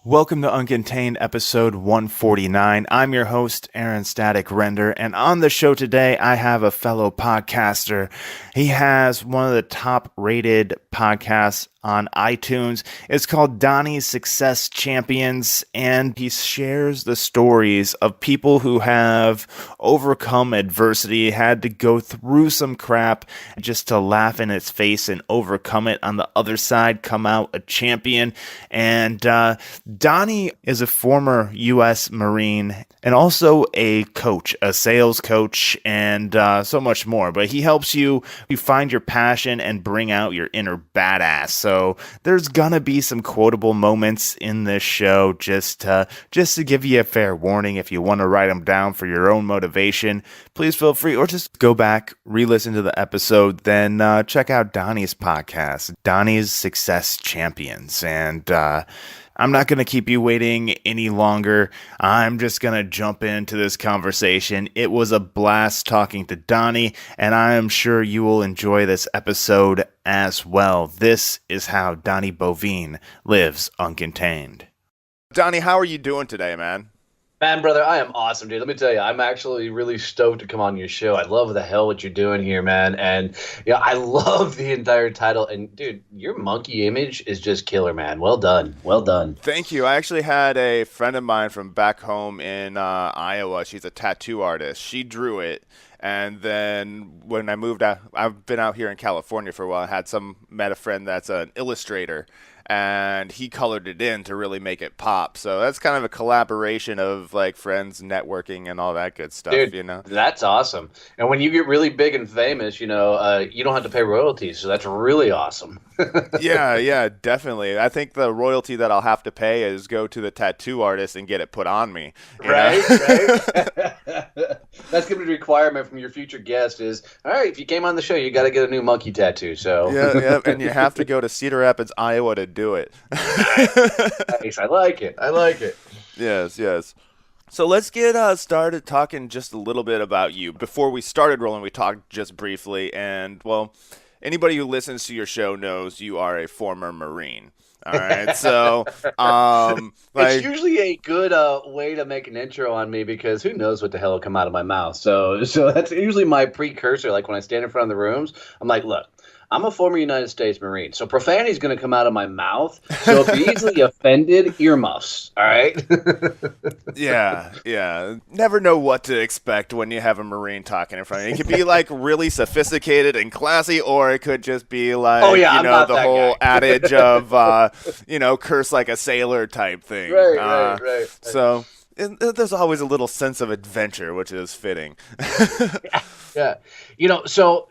Welcome to Uncontained episode 149. I'm your host, Aaron Static Render, and on the show today, I have a fellow podcaster. He has one of the top rated podcasts on iTunes. It's called Donnie's Success Champions, and he shares the stories of people who have overcome adversity, had to go through some crap just to laugh in its face and overcome it. On the other side, come out a champion. And Donnie is a former U.S. Marine and also a coach, a sales coach, and so much more. But he helps you find your passion and bring out your inner badass. So there's gonna be some quotable moments in this show, just to give you a fair warning. If you want to write them down for your own motivation, please feel free, or just go back, re-listen to the episode, then check out Donnie's podcast, Donnie's Success Champions. And I'm not going to keep you waiting any longer. I'm just going to jump into this conversation. It was a blast talking to Donnie, and I am sure you will enjoy this episode as well. This is how Donnie Boivin lives uncontained. Donnie, how are you doing today, man? Man, brother, I am awesome, dude. Let me tell you, I'm actually really stoked to come on your show. I love the hell what you're doing here, man. And yeah, I love the entire title. And dude, your monkey image is just killer, man. Well done. Well done. Thank you. I actually had a friend of mine from back home in Iowa. She's a tattoo artist. She drew it. And then when I moved out, I've been out here in California for a while. I met a friend that's an illustrator, and he colored it in to really make it pop. So that's kind of a collaboration of like friends, networking, and all that good stuff. Dude, you know, that's awesome. And when you get really big and famous, you don't have to pay royalties. So that's really awesome. Yeah, definitely. I think the royalty that I'll have to pay is go to the tattoo artist and get it put on me. Right. That's going to be the requirement from your future guest is, all right, if you came on the show, you got to get a new monkey tattoo. So yeah, and you have to go to Cedar Rapids, Iowa to do it. Nice. I like it. Yes. So let's get started talking just a little bit about you. Before we started rolling, we talked just briefly, and well, anybody who listens to your show knows you are a former Marine. All right, so it's usually a good way to make an intro on me because who knows what the hell will come out of my mouth. So that's usually my precursor. Like when I stand in front of the rooms, I'm like, look, I'm a former United States Marine, so profanity is going to come out of my mouth. So if you're easily offended, earmuffs, all right? Yeah. Never know what to expect when you have a Marine talking in front of you. It could be like really sophisticated and classy, or it could just be like, the whole adage of, curse like a sailor type thing. Right. So there's always a little sense of adventure, which is fitting. Yeah. So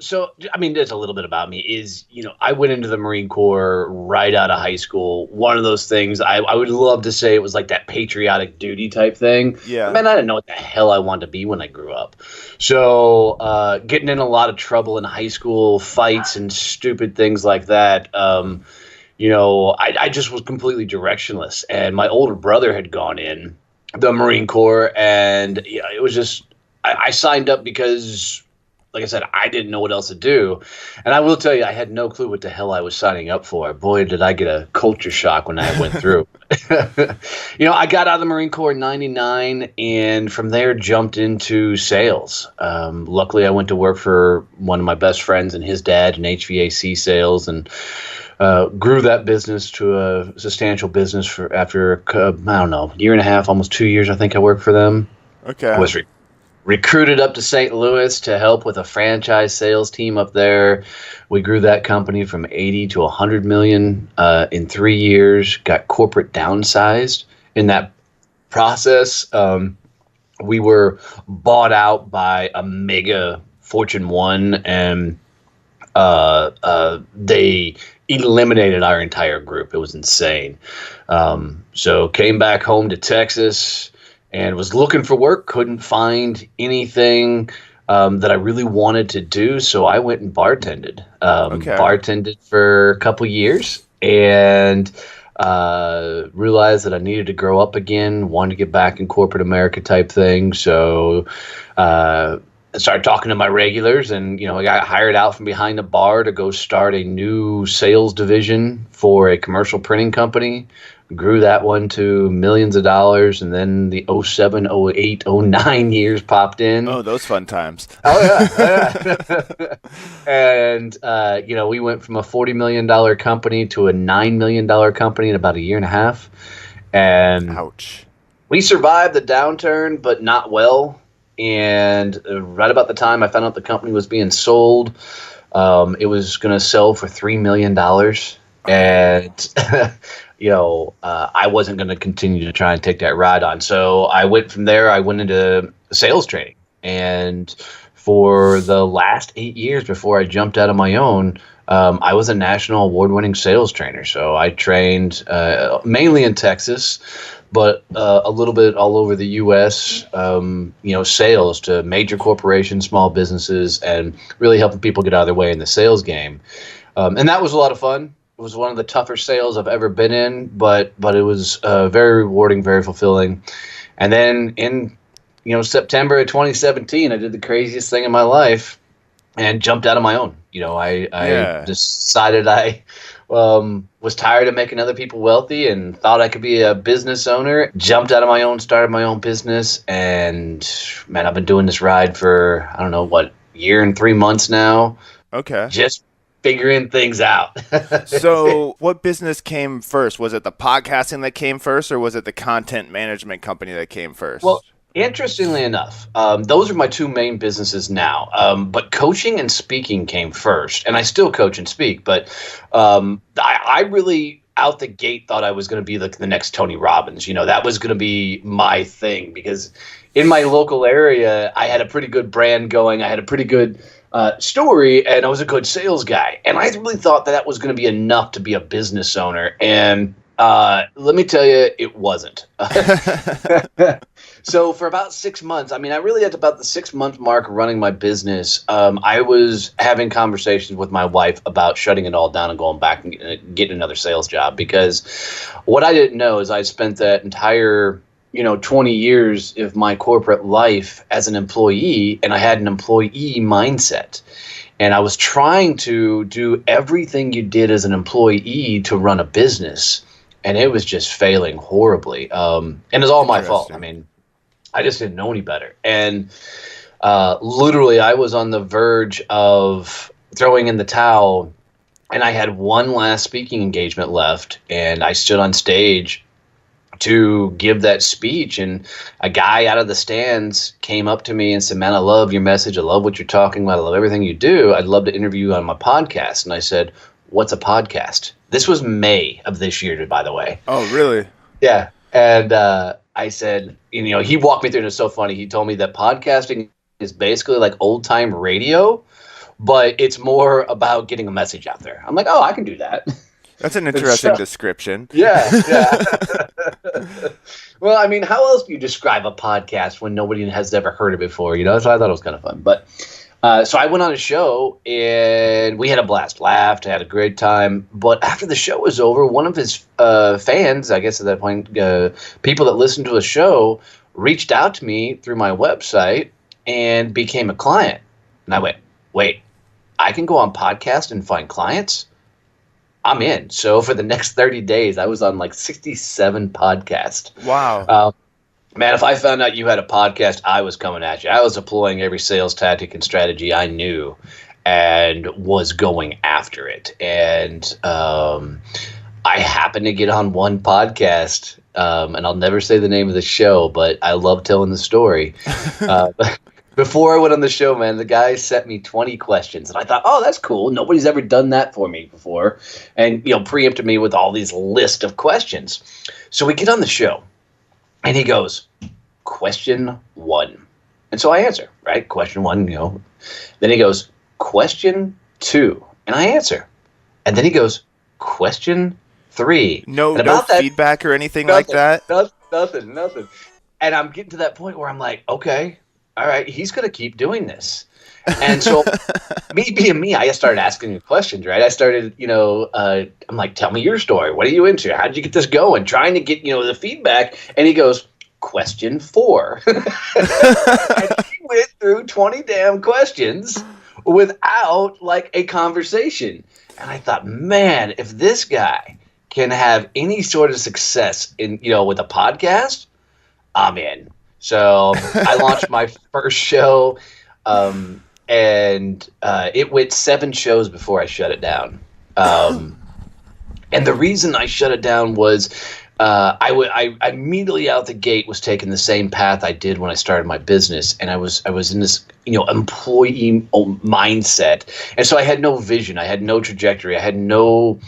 I mean, there's a little bit about me is, I went into the Marine Corps right out of high school. One of those things I would love to say it was like that patriotic duty type thing. Yeah. I mean, I didn't know what the hell I wanted to be when I grew up. So getting in a lot of trouble in high school, fights and stupid things like that. I just was completely directionless. And my older brother had gone in the Marine Corps, and it was just I signed up because, like I said, I didn't know what else to do. And I will tell you, I had no clue what the hell I was signing up for. Boy, did I get a culture shock when I went through. I got out of the Marine Corps in 99, and from there jumped into sales. Luckily, I went to work for one of my best friends and his dad in HVAC sales, and grew that business to a substantial business after, year and a half, almost 2 years, I think I worked for them. Okay. I was recruited up to St. Louis to help with a franchise sales team up there. We grew that company from 80 to 100 million in 3 years, got corporate downsized in that process. We were bought out by a mega Fortune 1, and they eliminated our entire group. It was insane. So came back home to Texas and was looking for work, couldn't find anything that I really wanted to do, so I went and bartended. Bartended for a couple years, and realized that I needed to grow up again, wanted to get back in corporate America type thing. So I started talking to my regulars, and I got hired out from behind the bar to go start a new sales division for a commercial printing company. grew that one to millions of dollars, and then the '07, '08, '09 years popped in. Oh, those fun times. Oh yeah, oh, yeah. And we went from a $40 million company to a $9 million company in about a year and a half, and Ouch. we survived the downturn, but not well. And right about the time I found out the company was being sold, it was going to sell for $3 million, and I wasn't going to continue to try and take that ride on. So I went from there. I went into sales training, and for the last 8 years before I jumped out on my own, I was a national award-winning sales trainer. So I trained mainly in Texas, but a little bit all over the U.S., sales to major corporations, small businesses, and really helping people get out of their way in the sales game. And that was a lot of fun. It was one of the tougher sales I've ever been in, but it was very rewarding, very fulfilling. And then in September of 2017, I did the craziest thing in my life and jumped out on my own. I decided I was tired of making other people wealthy and thought I could be a business owner. Jumped out on my own, started my own business, and man, I've been doing this ride for, I don't know, year and 3 months now. Okay. Just figuring things out. So what business came first? Was it the podcasting that came first, or was it the content management company that came first? Well, interestingly enough, those are my two main businesses now. But coaching and speaking came first, and I still coach and speak. But I really, out the gate, thought I was going to be the next Tony Robbins. That was going to be my thing, because in my local area, I had a pretty good brand going. I had a pretty good story, and I was a good sales guy. And I really thought that was going to be enough to be a business owner. And let me tell you, it wasn't. So for about 6 months, I really at about the 6-month mark running my business, I was having conversations with my wife about shutting it all down and going back and getting another sales job. Because what I didn't know is I spent that entire 20 years of my corporate life as an employee, and I had an employee mindset. And I was trying to do everything you did as an employee to run a business, and it was just failing horribly. And it's all my fault. I just didn't know any better. And literally, I was on the verge of throwing in the towel, and I had one last speaking engagement left, and I stood on stage to give that speech, and a guy out of the stands came up to me and said, "Man, I love your message. I love what you're talking about. I love everything you do. I'd love to interview you on my podcast." And I said, "What's a podcast?" This was May of this year, by the way. Oh, really? Yeah. And I said, he walked me through, and it's so funny. He told me that podcasting is basically like old time radio, but it's more about getting a message out there. I'm like, oh, I can do that. That's an interesting description. Yeah. Well, how else do you describe a podcast when nobody has ever heard it before? So I thought it was kind of fun. But so I went on a show, and we had a blast, laughed, had a great time. But after the show was over, one of his fans, I guess at that point, people that listened to the show, reached out to me through my website and became a client. And I went, wait, I can go on podcast and find clients? I'm in. So for the next 30 days, I was on like 67 podcasts. Wow. Man, if I found out you had a podcast, I was coming at you. I was deploying every sales tactic and strategy I knew and was going after it. And I happened to get on one podcast, and I'll never say the name of the show, but I love telling the story. Before I went on the show, man, the guy sent me 20 questions, and I thought, oh, that's cool. Nobody's ever done that for me before, and preempted me with all these list of questions. So we get on the show, and he goes, question 1. And so I answer, right? Question 1, Then he goes, question 2, and I answer. And then he goes, question 3. No feedback or anything like that? Nothing. And I'm getting to that point where I'm like, okay, all right, he's going to keep doing this. And so me being me, I started asking him questions, right? I started, I'm like, tell me your story. What are you into? How did you get this going? Trying to get, the feedback. And he goes, question 4. And he went through 20 damn questions without like a conversation. And I thought, man, if this guy can have any sort of success in, with a podcast, I'm in. So I launched my first show, and it went 7 shows before I shut it down. And the reason I shut it down was I immediately out the gate was taking the same path I did when I started my business, and I was in this employee mindset, and so I had no vision, I had no trajectory, I had no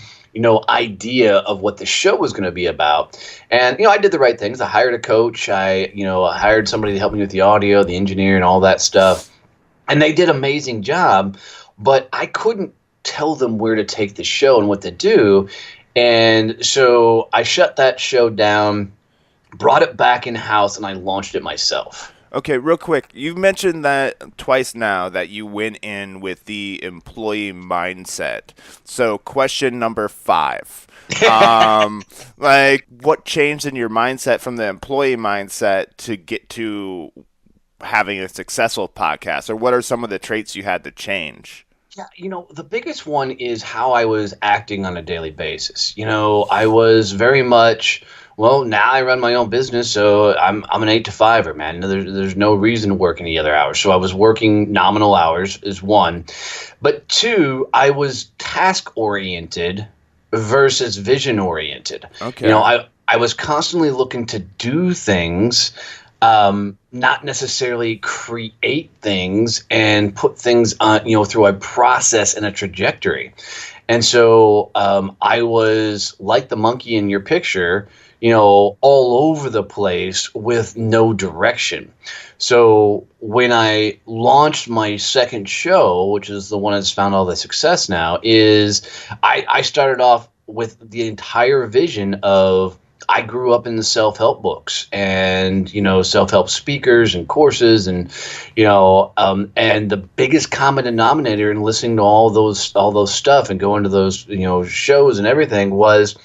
idea of what the show was going to be about. And I did the right things. I hired a coach. I hired somebody to help me with the audio, the engineer, and all that stuff, and they did an amazing job. But I couldn't tell them where to take the show and what to do. And so I shut that show down, brought it back in-house, and I launched it myself. Okay, real quick. You've mentioned that twice now that you went in with the employee mindset. So question number 5. What changed in your mindset from the employee mindset to get to having a successful podcast? Or what are some of the traits you had to change? Yeah, the biggest one is how I was acting on a daily basis. I was very much, well, now I run my own business, so I'm an 8 to 5er, man. There's no reason to work any other hours. So I was working nominal hours is one. But 2, I was task oriented versus vision oriented. Okay. I was constantly looking to do things, not necessarily create things and put things on, through a process and a trajectory. And so I was like the monkey in your picture, all over the place with no direction. So when I launched my second show, which is the one that's found all the success now, is I started off with the entire vision of, I grew up in the self-help books and, self-help speakers and courses and the biggest common denominator in listening to all those stuff and going to those, shows and everything was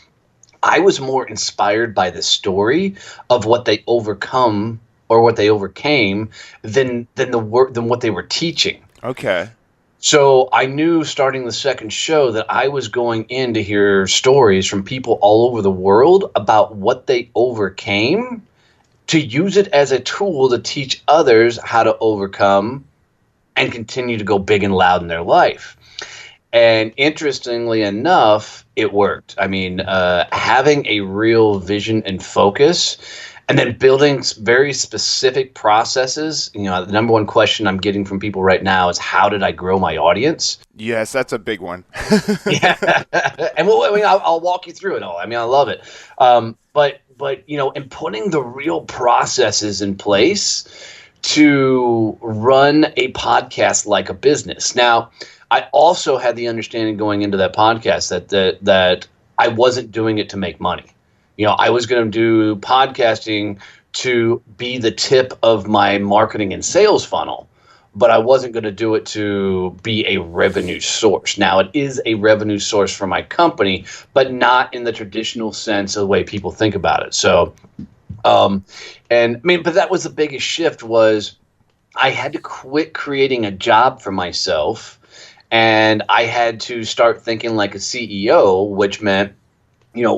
I was more inspired by the story of what they overcome or what they overcame than what they were teaching. Okay. So I knew starting the second show that I was going in to hear stories from people all over the world about what they overcame, to use it as a tool to teach others how to overcome and continue to go big and loud in their life. And interestingly enough, it worked. I mean, having a real vision and focus, and then building very specific processes. The number one question I'm getting from people right now is, how did I grow my audience? Yes, that's a big one. Yeah. And I'll walk you through it all. I love it. But and putting the real processes in place to run a podcast like a business. Now, I also had the understanding going into that podcast that I wasn't doing it to make money. I was going to do podcasting to be the tip of my marketing and sales funnel, but I wasn't going to do it to be a revenue source. Now, it is a revenue source for my company, but not in the traditional sense of the way people think about it. So, but that was the biggest shift, was I had to quit creating a job for myself, and I had to start thinking like a CEO, which meant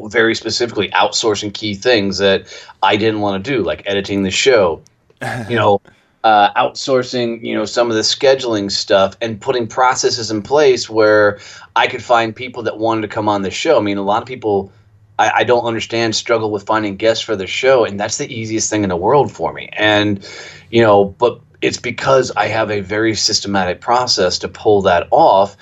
very specifically outsourcing key things that I didn't want to do, like editing the show, outsourcing, some of the scheduling stuff and putting processes in place where I could find people that wanted to come on the show. A lot of people I don't understand struggle with finding guests for the show, and that's the easiest thing in the world for me. And, but it's because I have a very systematic process to pull that off,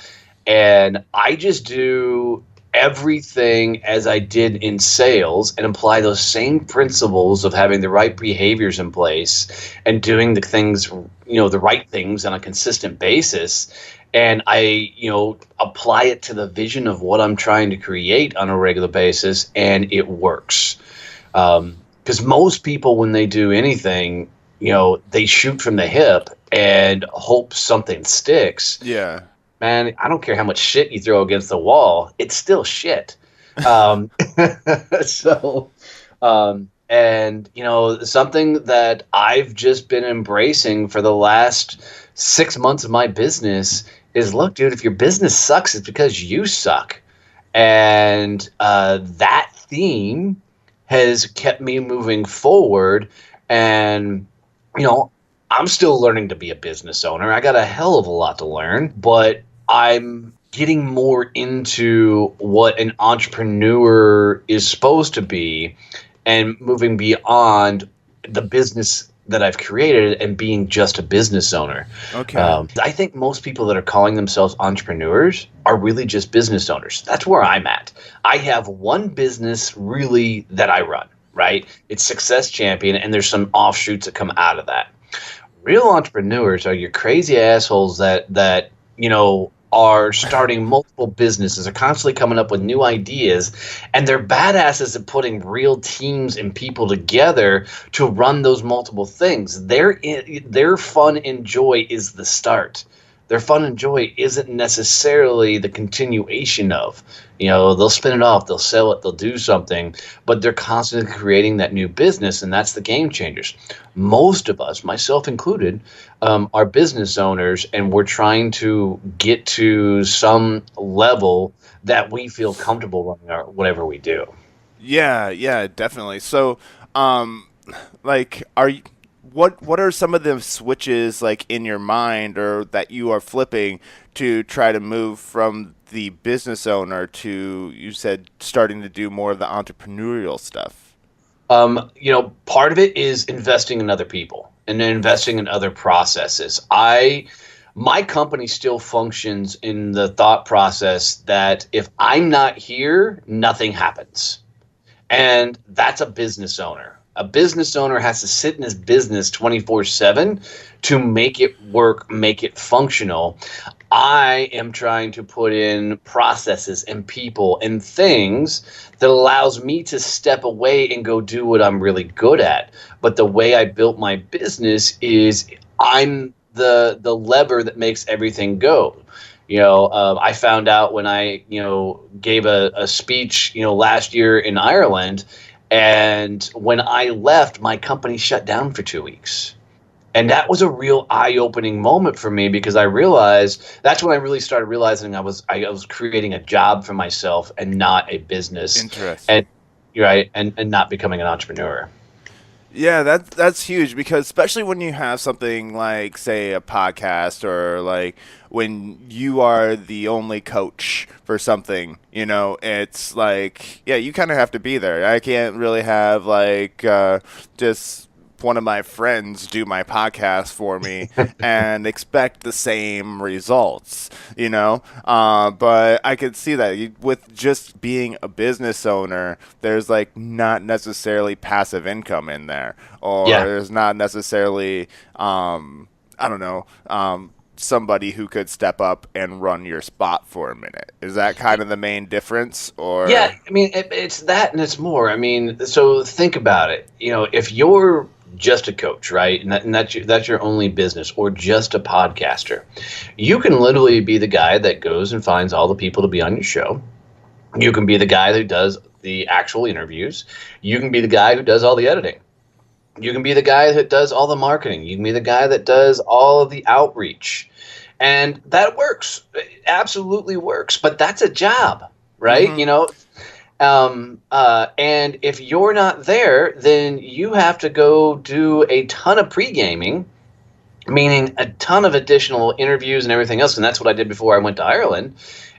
and I just do everything as I did in sales and apply those same principles of having the right behaviors in place and doing the things, the right things on a consistent basis. And I, apply it to the vision of what I'm trying to create on a regular basis, and it works. Because most people, when they do anything, they shoot from the hip and hope something sticks. Yeah. Man, I don't care how much shit you throw against the wall, it's still shit. And something that I've just been embracing for the last 6 months of my business is, look, dude, if your business sucks, it's because you suck. And that theme has kept me moving forward. And, you know, I'm still learning to be a business owner. I got a hell of a lot to learn, but I'm getting more into what an entrepreneur is supposed to be and moving beyond the business that I've created and being just a business owner. Okay. I think most people that are calling themselves entrepreneurs are really just business owners. That's where I'm at. I have one business really that I run, right? It's Success Champion, and there's some offshoots that come out of that. Real entrepreneurs are your crazy assholes that are starting multiple businesses, are constantly coming up with new ideas, and they're badasses at putting real teams and people together to run those multiple things. Their fun and joy is the start. Their fun and joy isn't necessarily the continuation of. They'll spin it off, they'll sell it, they'll do something, but they're constantly creating that new business, and that's the game changers. Most of us, myself included, are business owners, and we're trying to get to some level that we feel comfortable running whatever we do. Yeah, definitely. So, like, what are some of the switches like in your mind or that you are flipping to try to move from the business owner to, you said, starting to do more of the entrepreneurial stuff? Part of it is investing in other people and then investing in other processes. My company still functions in the thought process that if I'm not here, nothing happens. And that's a business owner. A business owner has to sit in his business 24/7 to make it work, make it functional. I am trying to put in processes and people and things that allows me to step away and go do what I'm really good at. But the way I built my business is I'm the lever that makes everything go. I found out when I, gave a speech, last year in Ireland, and when I left, my company shut down for 2 weeks. And that was a real eye-opening moment for me because I realized that's when I really started realizing I was creating a job for myself and not a business. Interesting. And you're right, and not becoming an entrepreneur. Yeah, that's huge because especially when you have something like, say, a podcast or like when you are the only coach for something, it's like, yeah, you kind of have to be there. I can't really have like just one of my friends do my podcast for me and expect the same results, but I could see that with just being a business owner, there's like not necessarily passive income in there, or Yeah. there's not necessarily, I don't know, somebody who could step up and run your spot for a minute. Is that kind of the main difference? Or Yeah, I mean, it's that and it's more. I mean, so think about it. If you're just a coach, right, and that's your only business, or just a podcaster, you can literally be the guy that goes and finds all the people to be on your show. You can be the guy who does the actual interviews. You can be the guy who does all the editing. You can be the guy that does all the marketing. You can be the guy that does all of the outreach. And that works. It absolutely works. But that's a job, right? Mm-hmm. And if you're not there, then you have to go do a ton of pre-gaming, meaning a ton of additional interviews and everything else. And that's what I did before I went to Ireland,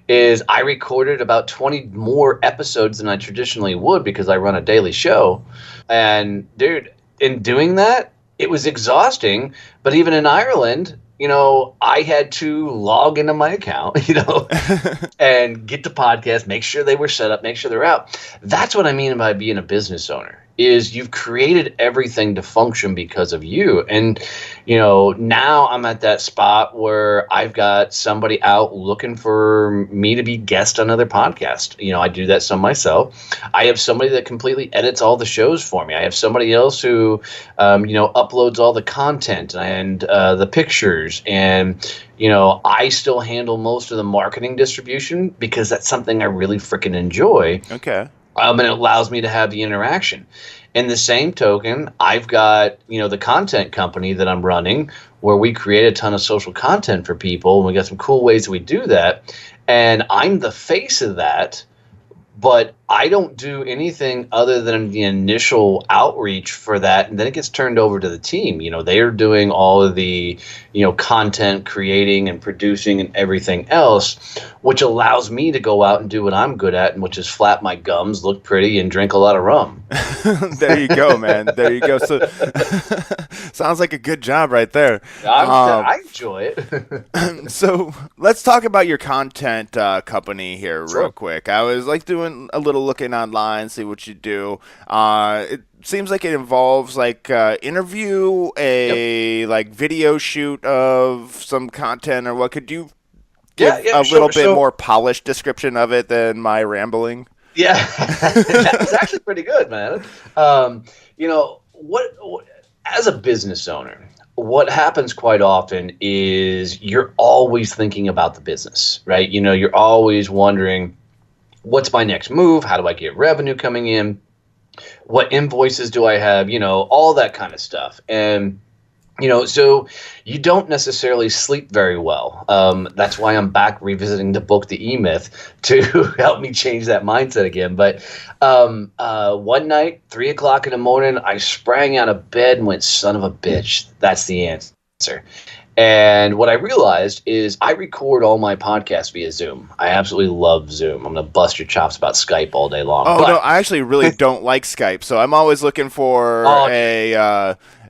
is I recorded about 20 more episodes than I traditionally would because I run a daily show. And dude, in doing that, it was exhausting. But even in Ireland, I had to log into my account, and get the podcast, make sure they were set up, make sure they're out. That's what I mean by being a business owner, is you've created everything to function because of you. And, now I'm at that spot where I've got somebody out looking for me to be guest on other podcasts. I do that some myself. I have somebody that completely edits all the shows for me. I have somebody else who, uploads all the content and the pictures. And, I still handle most of the marketing distribution because that's something I really freaking enjoy. Okay. And it allows me to have the interaction. In the same token, I've got, the content company that I'm running where we create a ton of social content for people. And we got some cool ways that we do that. And I'm the face of that. but I don't do anything other than the initial outreach for that, and then it gets turned over to the team. They are doing all of the, content creating and producing and everything else, which allows me to go out and do what I'm good at, and which is flap my gums, look pretty, and drink a lot of rum. There you go, man. There you go. So sounds like a good job right there. I enjoy it. So let's talk about your content company here Sure. real quick. I was like doing a little looking online, see what you do. It seems like it involves like interview, a like video shoot of some content, or what. Could you give a little bit more polished description of it than my rambling? Yeah, that's actually pretty good, man. What as a business owner, what happens quite often is you're always thinking about the business, right? You're always wondering, what's my next move? How do I get revenue coming in? What invoices do I have? All that kind of stuff. And so you don't necessarily sleep very well. That's why I'm back revisiting the book, The E-Myth, to help me change that mindset again. But one night, 3 o'clock in the morning, I sprang out of bed and went, son of a bitch, that's the answer. And what I realized is I record all my podcasts via Zoom. I absolutely love Zoom. I'm going to bust your chops about Skype all day long. Oh, no, I actually really don't like Skype. So I'm always looking for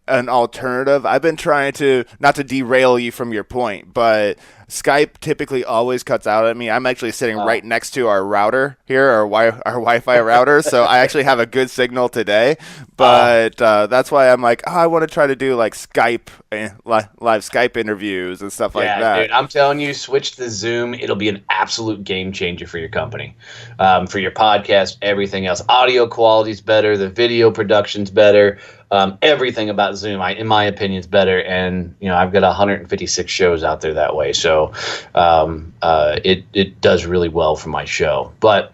an alternative. I've been trying to, not to derail you from your point, but Skype typically always cuts out at me. I'm actually sitting right next to our router here, our Wi-Fi router, so I actually have a good signal today. But that's why I'm like, I want to try to do like Skype, live Skype interviews and stuff like that. Yeah, dude, I'm telling you, switch to Zoom. It'll be an absolute game changer for your company, for your podcast, everything else. Audio quality's better, the video production's better. Everything about Zoom, in my opinion, is better. And I've got 156 shows out there that way, so it does really well for my show. But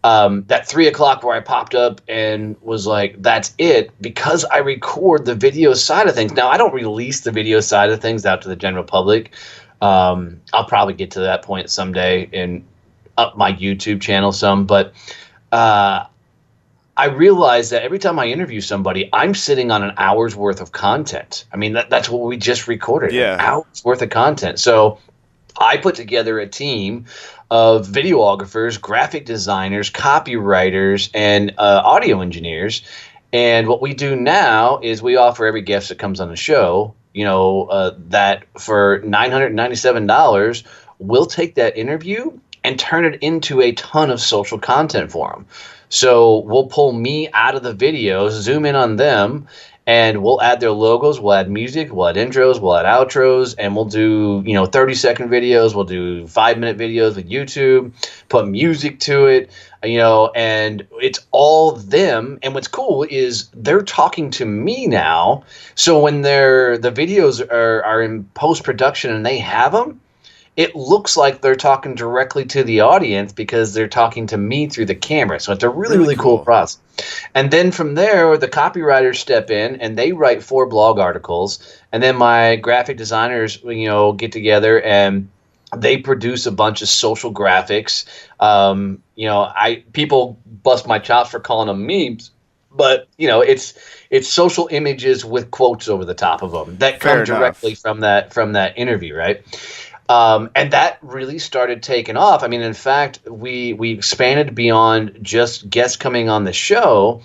that 3 o'clock where I popped up and was like, that's it, because I record the video side of things. Now, I don't release the video side of things out to the general public. I'll probably get to that point someday and up my YouTube channel some, but I realized that every time I interview somebody, I'm sitting on an hour's worth of content. I mean, that's what we just recorded, an hour's worth of content. So I put together a team of videographers, graphic designers, copywriters, and audio engineers. And what we do now is we offer every guest that comes on the show, that for $997, we'll take that interview and turn it into a ton of social content for them. So we'll pull me out of the videos, zoom in on them, and we'll add their logos, we'll add music, we'll add intros, we'll add outros, and we'll do, 30-second videos, we'll do 5-minute videos with YouTube, put music to it, and it's all them. And what's cool is they're talking to me now. So when the videos are in post-production and they have them, it looks like they're talking directly to the audience because they're talking to me through the camera. So it's a really cool process. And then from there, the copywriters step in and they write 4 blog articles. And then my graphic designers, get together and they produce a bunch of social graphics. People bust my chops for calling them memes, but it's social images with quotes over the top of them that come directly from that interview, right? And that really started taking off. I mean, in fact, we expanded beyond just guests coming on the show,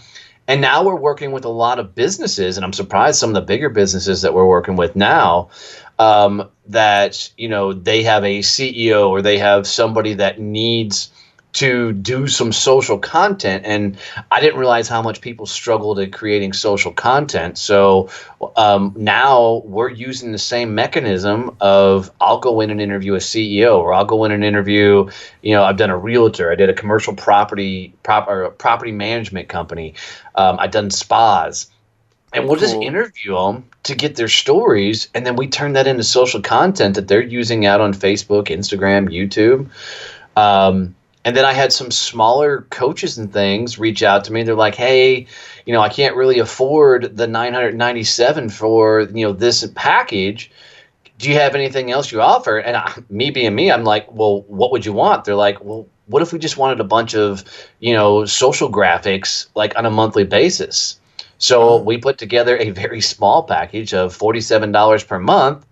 and now we're working with a lot of businesses, and I'm surprised some of the bigger businesses that we're working with now, that, they have a CEO or they have somebody that needs to do some social content. And I didn't realize how much people struggled at creating social content. So now we're using the same mechanism of I'll go in and interview a CEO, or I'll go in and interview, I've done a realtor, I did a commercial property management company, I've done spas. And we'll just interview them to get their stories, and then we turn that into social content that they're using out on Facebook, Instagram, YouTube. And then I had some smaller coaches and things reach out to me. They're like, hey, I can't really afford the $997 for, this package. Do you have anything else you offer? And me being me, I'm like, well, what would you want? They're like, well, what if we just wanted a bunch of, social graphics like on a monthly basis? So we put together a very small package of $47 per month.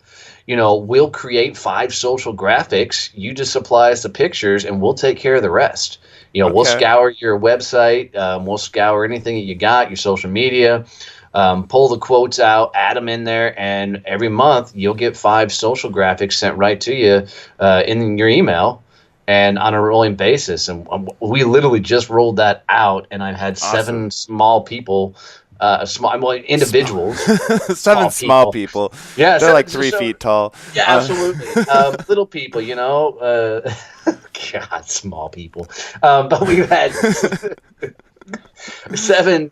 We'll create 5 social graphics. You just supply us the pictures, and we'll take care of the rest. We'll Okay. scour your website. We'll scour anything that you got, your social media, pull the quotes out, add them in there, and every month you'll get 5 social graphics sent right to you in your email and on a rolling basis. And we literally just rolled that out, and I've had Awesome. 7 small people, individuals, Seven small people. people. Yeah, They're seven. like 3 feet tall. Yeah, absolutely. Little people, God, small people. But we've had 7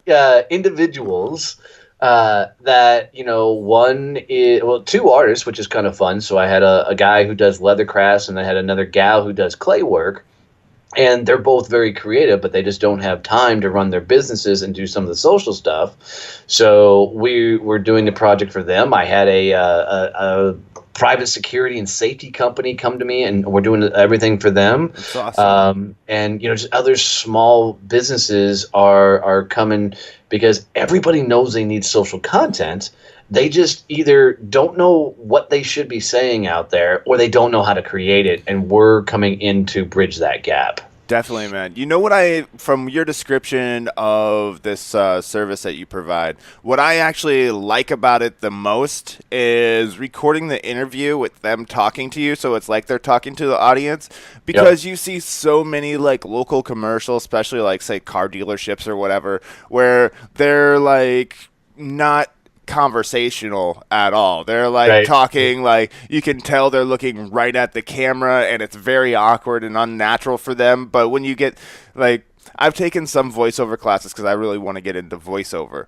individuals that, one is, 2 artists, which is kind of fun. So I had a guy who does leather crafts, and I had another gal who does clay work. And they're both very creative, but they just don't have time to run their businesses and do some of the social stuff. So we were doing the project for them. I had a private security and safety company come to me, and we're doing everything for them. That's awesome. And just other small businesses are coming because everybody knows they need social content. They just either don't know what they should be saying out there, or they don't know how to create it, and we're coming in to bridge that gap. Definitely, man. You know from your description of this service that you provide, what I actually like about it the most is recording the interview with them talking to you. So it's like they're talking to the audience, because you see so many like local commercials, especially like say car dealerships or whatever, where they're like not conversational at all. They're like Right. talking, like you can tell they're looking right at the camera, and it's very awkward and unnatural for them. But when you get like, I've taken some voiceover classes because I really want to get into voiceover.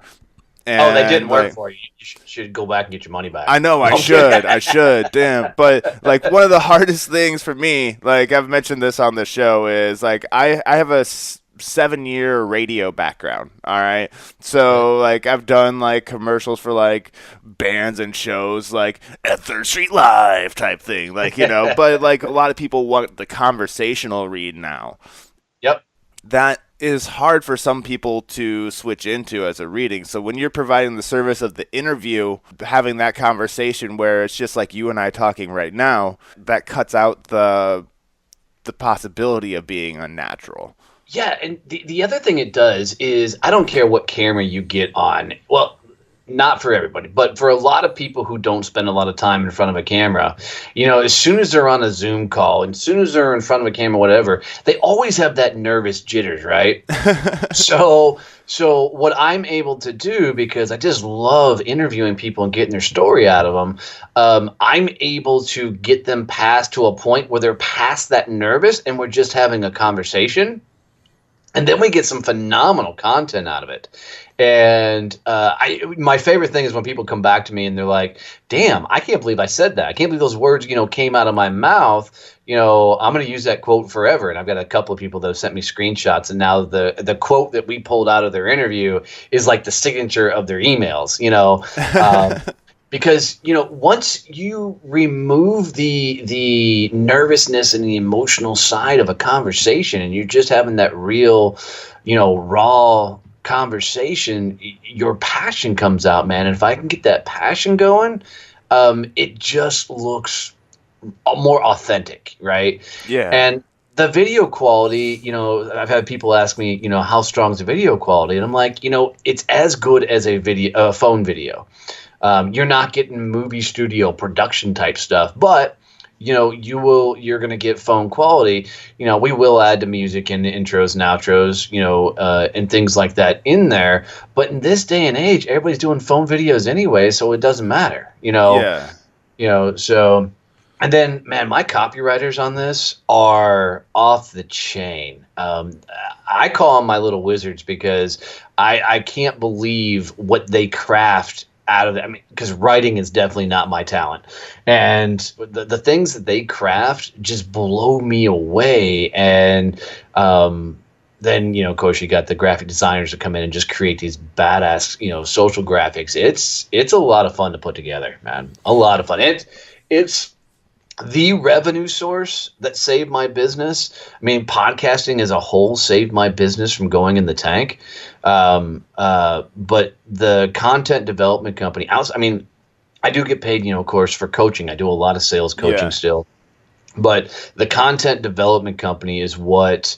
Oh, they didn't And work like, for you. You should go back and get your money back. I know I should, damn. But like one of the hardest things for me, like I've mentioned this on the show, is like I have a 7-year radio background. All right. So like I've done like commercials for like bands and shows like at Third Street Live type thing. Like, but like a lot of people want the conversational read now. Yep. That is hard for some people to switch into as a reading. So when you're providing the service of the interview, having that conversation where it's just like you and I talking right now, that cuts out the possibility of being unnatural. Yeah, and the other thing it does is, I don't care what camera you get on. Well, not for everybody, but for a lot of people who don't spend a lot of time in front of a camera, as soon as they're on a Zoom call, and as soon as they're in front of a camera, whatever, they always have that nervous jitters, right? So what I'm able to do, because I just love interviewing people and getting their story out of them, I'm able to get them past to a point where they're past that nervous, and we're just having a conversation. And then we get some phenomenal content out of it. And my favorite thing is when people come back to me and they're like, damn, I can't believe I said that. I can't believe those words, came out of my mouth. I'm going to use that quote forever. And I've got a couple of people that have sent me screenshots. And now the quote that we pulled out of their interview is like the signature of their emails, Because once you remove the nervousness and the emotional side of a conversation, and you're just having that real, raw conversation, your passion comes out, man. And if I can get that passion going, it just looks more authentic, right? Yeah. And the video quality, I've had people ask me, how strong is the video quality, and I'm like, it's as good as a phone video. You're not getting movie studio production type stuff, but you're going to get phone quality. We will add the music and the intros and outros, and things like that in there. But in this day and age, everybody's doing phone videos anyway, so it doesn't matter, Yeah. So, and then, man, my copywriters on this are off the chain. I call them my little wizards, because I can't believe what they craft out of it. I mean, because writing is definitely not my talent, and the things that they craft just blow me away. And then of course, you got the graphic designers that come in and just create these badass social graphics. It's a lot of fun to put together, man. A lot of fun. It's the revenue source that saved my business. I mean, podcasting as a whole saved my business from going in the tank. But the content development company, I mean, I do get paid, of course, for coaching. I do a lot of sales coaching still. But the content development company is what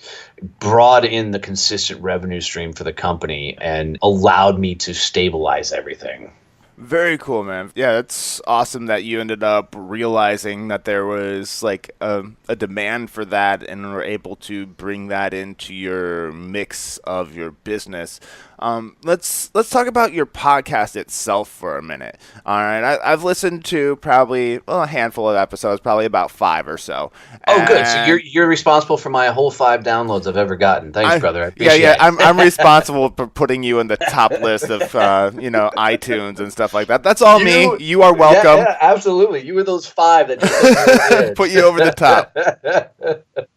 brought in the consistent revenue stream for the company and allowed me to stabilize everything. Very cool, man. Yeah, it's awesome that you ended up realizing that there was like a demand for that and were able to bring that into your mix of your business. Let's talk about your podcast itself for a minute. All right, I've listened to probably a handful of episodes, probably about 5 or so. Oh, good. So you're responsible for my whole 5 downloads I've ever gotten. Thanks, brother. I appreciate it. it. I'm responsible for putting you in the top list of iTunes and stuff like that. That's all me. You are welcome. Yeah, absolutely. You were those 5 that just put you over the top.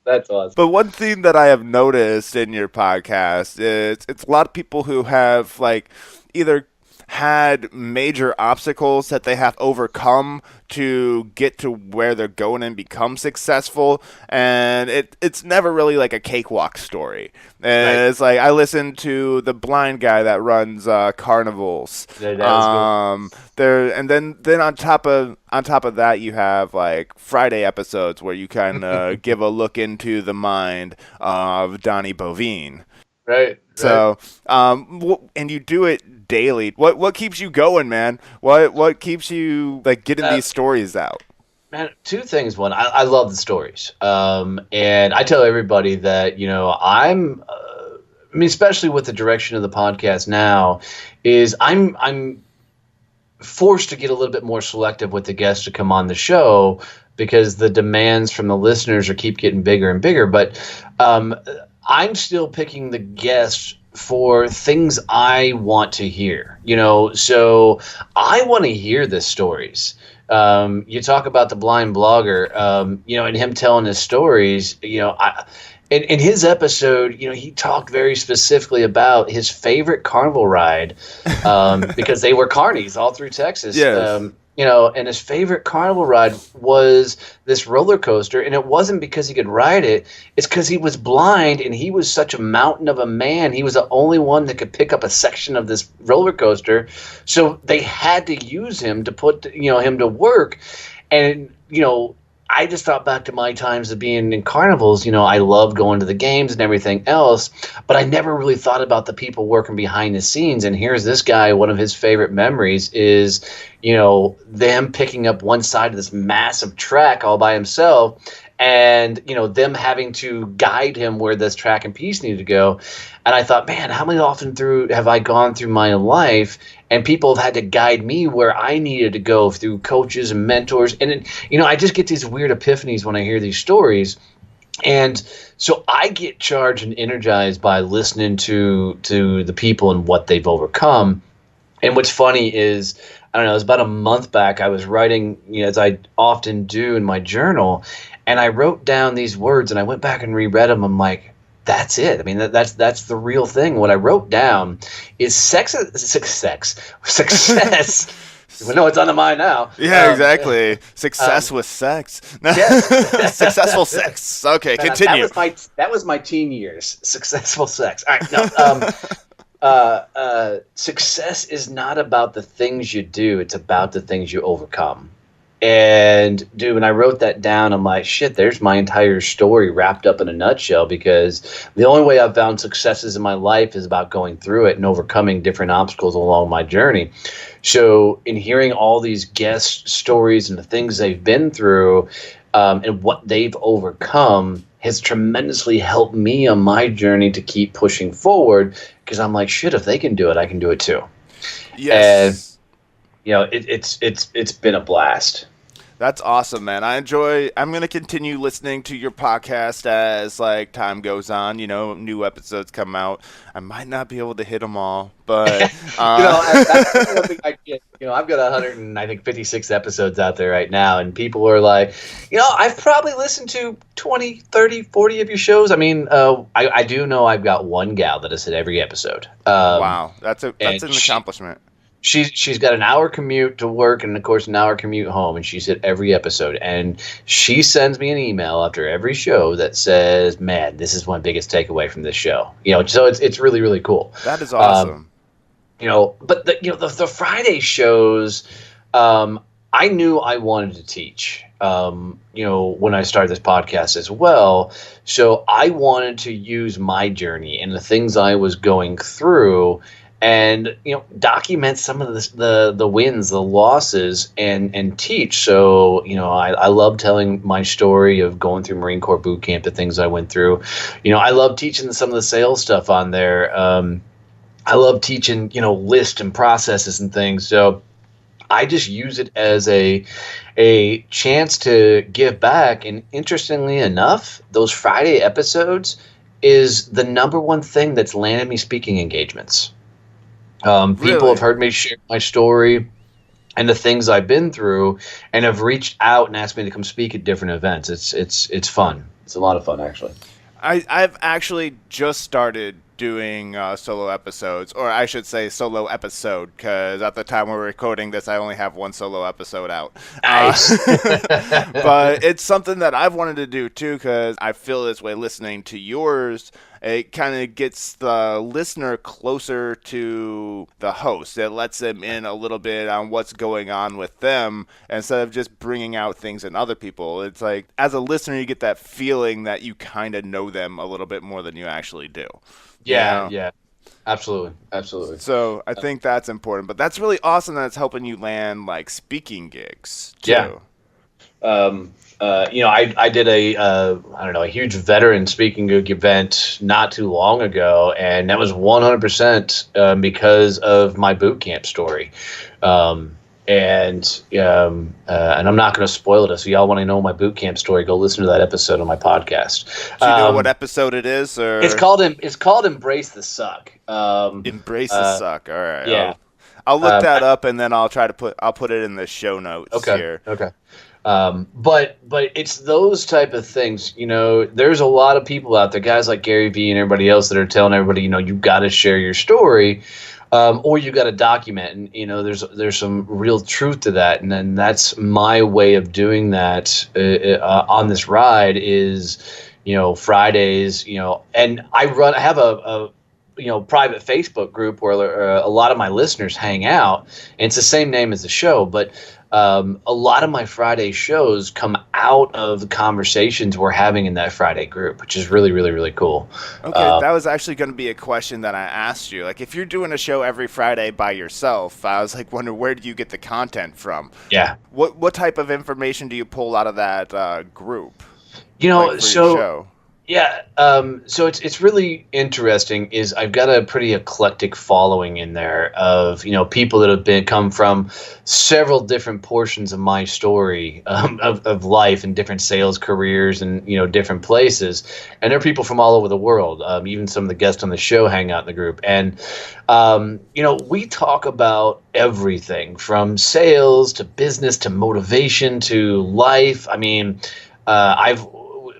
That's awesome. But one thing that I have noticed in your podcast is it's a lot of people who have like either had major obstacles that they have overcome to get to where they're going and become successful, and it's never really like a cakewalk story. And It's like I listened to the blind guy that runs carnivals. There, and then on top of that, you have like Friday episodes where you kind of give a look into the mind of Donnie Boivin. Right. So, and you do it daily. What keeps you going, man? What keeps you like getting these stories out? Man, 2 things. One, I love the stories, and I tell everybody that I mean, especially with the direction of the podcast now, is I'm forced to get a little bit more selective with the guests to come on the show because the demands from the listeners keep getting bigger and bigger. But I'm still picking the guests for things I want to hear, so I want to hear the stories. You talk about the blind blogger, and him telling his stories, in his episode, he talked very specifically about his favorite carnival ride, because they were carnies all through Texas. Yes. And his favorite carnival ride was this roller coaster, and it wasn't because he could ride it. It's because he was blind, and he was such a mountain of a man. He was the only one that could pick up a section of this roller coaster, so they had to use him to put him to work. And I just thought back to my times of being in carnivals. I loved going to the games and everything else, but I never really thought about the people working behind the scenes. And here's this guy, one of his favorite memories is, them picking up one side of this massive track all by himself, and them having to guide him where this track and piece needed to go. And I thought, man, how many often have I gone through my life and people have had to guide me where I needed to go through coaches and mentors. And I just get these weird epiphanies when I hear these stories. And so I get charged and energized by listening to the people and what they've overcome. And what's funny is, I don't know, it was about a month back, I was writing, as I often do in my journal, and I wrote down these words and I went back and reread them. I'm like, that's it. I mean, that's the real thing. What I wrote down is success. We know it's on the mind now. Yeah, exactly. Success with sex. Yes. Successful sex. Okay, continue. That was my teen years. Successful sex. All right. No. Success is not about the things you do. It's about the things you overcome. And dude, when I wrote that down, I'm like, shit, there's my entire story wrapped up in a nutshell, because the only way I've found successes in my life is about going through it and overcoming different obstacles along my journey. So in hearing all these guest stories and the things they've been through, and what they've overcome has tremendously helped me on my journey to keep pushing forward, because I'm like, shit, if they can do it, I can do it too. Yes. And it's been a blast. That's awesome, man. I'm going to continue listening to your podcast as like time goes on. New episodes come out. I might not be able to hit them all, but that's one thing I get. I've got 156 episodes out there right now, and people are like, I've probably listened to 20, 30, 40 of your shows. I mean, I do know I've got one gal that has hit every episode. Wow, that's an accomplishment. She's got an hour commute to work and of course an hour commute home, and she's hit every episode. And she sends me an email after every show that says, "Man, this is my biggest takeaway from this show." So it's really really cool. That is awesome. But the Friday shows, I knew I wanted to teach. When I started this podcast as well, so I wanted to use my journey and the things I was going through, and document some of the wins, the losses, and teach. So I love telling my story of going through Marine Corps boot camp, the things I went through. I love teaching some of the sales stuff on there. I love teaching lists and processes and things. So I just use it as a chance to give back. And interestingly enough, those Friday episodes is the number one thing that's landed me speaking engagements. People have heard me share my story and the things I've been through, and have reached out and asked me to come speak at different events. It's fun. It's a lot of fun, actually. I've actually just started doing solo episodes, or I should say solo episode, because at the time we're recording this, I only have one solo episode out. Nice. But it's something that I've wanted to do too, because I feel this way listening to yours. It kind of gets the listener closer to the host. It lets them in a little bit on what's going on with them instead of just bringing out things in other people. It's like, as a listener, you get that feeling that you kind of know them a little bit more than you actually do. Yeah. Absolutely. So I think that's important. But that's really awesome that it's helping you land like speaking gigs too. Yeah. I did a huge veteran speaking gig event not too long ago, and that was 100% because of my boot camp story. And I'm not going to spoil it. So y'all want to know my boot camp story, go listen to that episode on my podcast. Do you know what episode it is? Or it's called Embrace the Suck. Embrace the Suck. All right. Yeah. I'll look that up, and then I'll put it in the show notes here. Okay. But it's those type of things. There's a lot of people out there, guys like Gary Vee and everybody else, that are telling everybody, you've got to share your story, or you got to document. And there's some real truth to that. And then that's my way of doing that on this ride is, Fridays. And I have a private Facebook group where a lot of my listeners hang out, and it's the same name as the show, but a lot of my Friday shows come out of the conversations we're having in that Friday group, which is really, really, really cool. Okay, that was actually going to be a question that I asked you. Like, if you're doing a show every Friday by yourself, I was like, wondering, where do you get the content from? Yeah. What type of information do you pull out of that group? Show? Yeah, so it's really interesting. Is I've got a pretty eclectic following in there of people that have come from several different portions of my story of life and different sales careers and different places, and there are people from all over the world. Even some of the guests on the show hang out in the group, and we talk about everything from sales to business to motivation to life. I mean,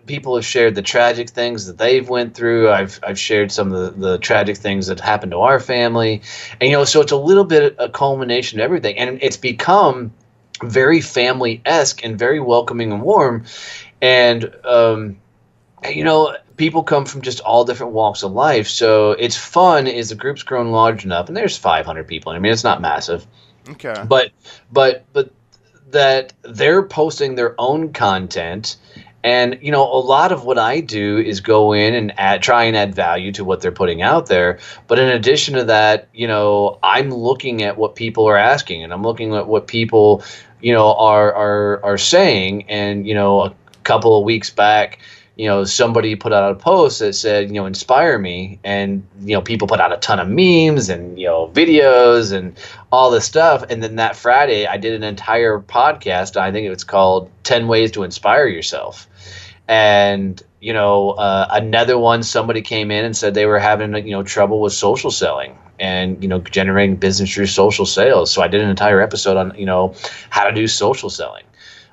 people have shared the tragic things that they've went through. I've shared some of the tragic things that happened to our family, and so it's a little bit a culmination of everything, and it's become very family-esque and very welcoming and warm. And people come from just all different walks of life, so it's fun. Is the group's grown large enough, and there's 500 people. I mean, it's not massive. Okay. But that they're posting their own content. And, a lot of what I do is go in and try and add value to what they're putting out there. But in addition to that, I'm looking at what people are asking, and I'm looking at what people, are saying. And, a couple of weeks back, somebody put out a post that said, inspire me. And, people put out a ton of memes and, videos and all this stuff. And then that Friday, I did an entire podcast. I think it was called 10 Ways to Inspire Yourself. And, another one, somebody came in and said they were having, trouble with social selling and, generating business through social sales. So I did an entire episode on, how to do social selling.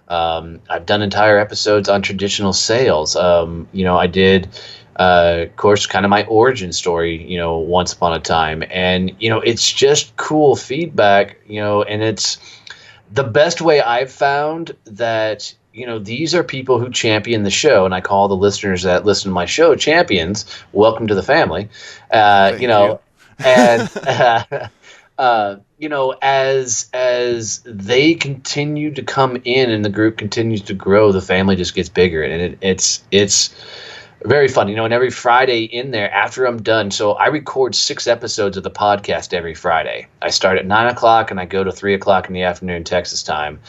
I've done entire episodes on traditional sales. I did of course, kind of my origin story, once upon a time. And, it's just cool feedback, and it's the best way I've found that, these are people who champion the show. And I call the listeners that listen to my show champions. Welcome to the family. Thank you. And, as they continue to come in and the group continues to grow, the family just gets bigger. And it's very fun, and every Friday in there after I'm done. So I record 6 episodes of the podcast every Friday. I start at 9:00 and I go to 3:00 in the afternoon, Texas time.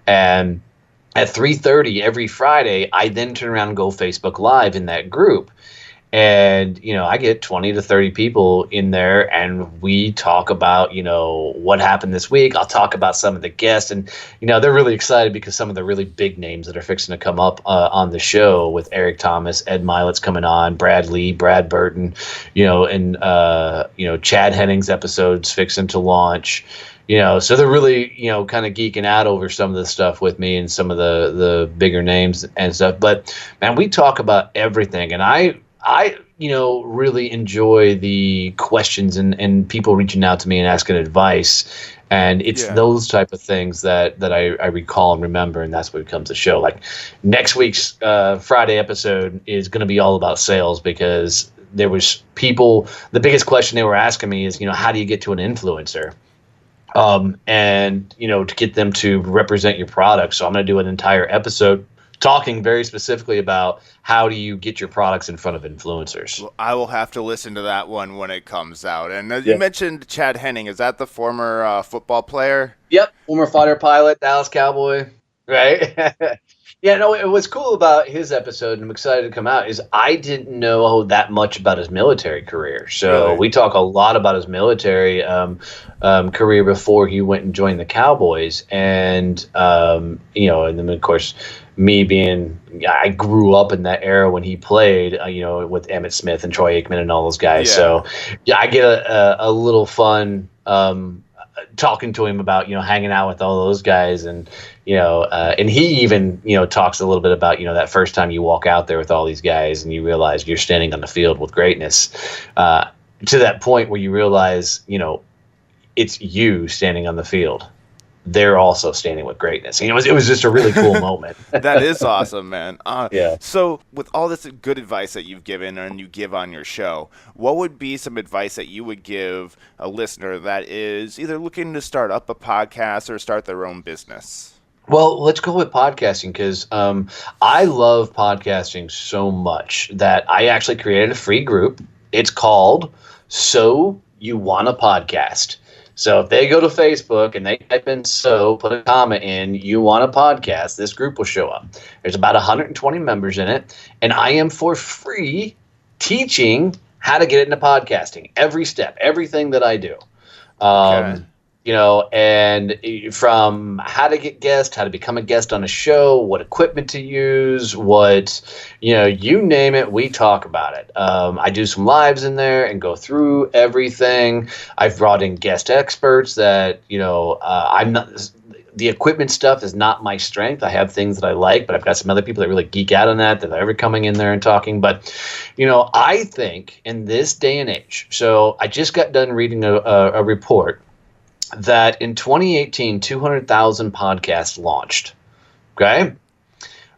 And at 3:30 every Friday, I then turn around and go Facebook Live in that group. And, I get 20 to 30 people in there and we talk about, what happened this week. I'll talk about some of the guests and, they're really excited because some of the really big names that are fixing to come up on the show with Eric Thomas, Ed Milet's coming on, Brad Lee, Brad Burton, and Chad Henning's episodes fixing to launch. So they're really, kind of geeking out over some of the stuff with me and some of the bigger names and stuff. But, man, we talk about everything. And I really enjoy the questions and people reaching out to me and asking advice. And it's those type of things that I recall and remember. And that's what becomes the show. Like next week's Friday episode is going to be all about sales because there was people, the biggest question they were asking me is, how do you get to an influencer? And, to get them to represent your product. So I'm going to do an entire episode talking very specifically about how do you get your products in front of influencers. Well, I will have to listen to that one when it comes out. And you mentioned Chad Henning. Is that the former football player? Yep, former fighter pilot, Dallas Cowboy, right? Yeah, no, it was cool about his episode, and I'm excited to come out, is I didn't know that much about his military career. So Really? We talk a lot about his military career before he went and joined the Cowboys. And, and then, of course, I grew up in that era when he played, with Emmitt Smith and Troy Aikman and all those guys. Yeah. So, I get a little fun talking to him about, hanging out with all those guys. And, and he even, talks a little bit about, that first time you walk out there with all these guys and you realize you're standing on the field with greatness, to that point where you realize, it's you standing on the field. They're also standing with greatness. It was just a really cool moment. That is awesome, man. Yeah. So with all this good advice that you've given and you give on your show, what would be some advice that you would give a listener that is either looking to start up a podcast or start their own business? Well, let's go with podcasting because I love podcasting so much that I actually created a free group. It's called So You Want a Podcast. So if they go to Facebook and they type in put a comma in, you want a podcast, this group will show up. There's about 120 members in it, and I am for free teaching how to get into podcasting, every step, everything that I do. Okay. And from how to get guests, how to become a guest on a show, what equipment to use, you name it, we talk about it. I do some lives in there and go through everything. I've brought in guest experts that, I'm not, the equipment stuff is not my strength. I have things that I like, but I've got some other people that really geek out on that are ever coming in there and talking. But, I think in this day and age, so I just got done reading a report that in 2018, 200,000 podcasts launched. Okay?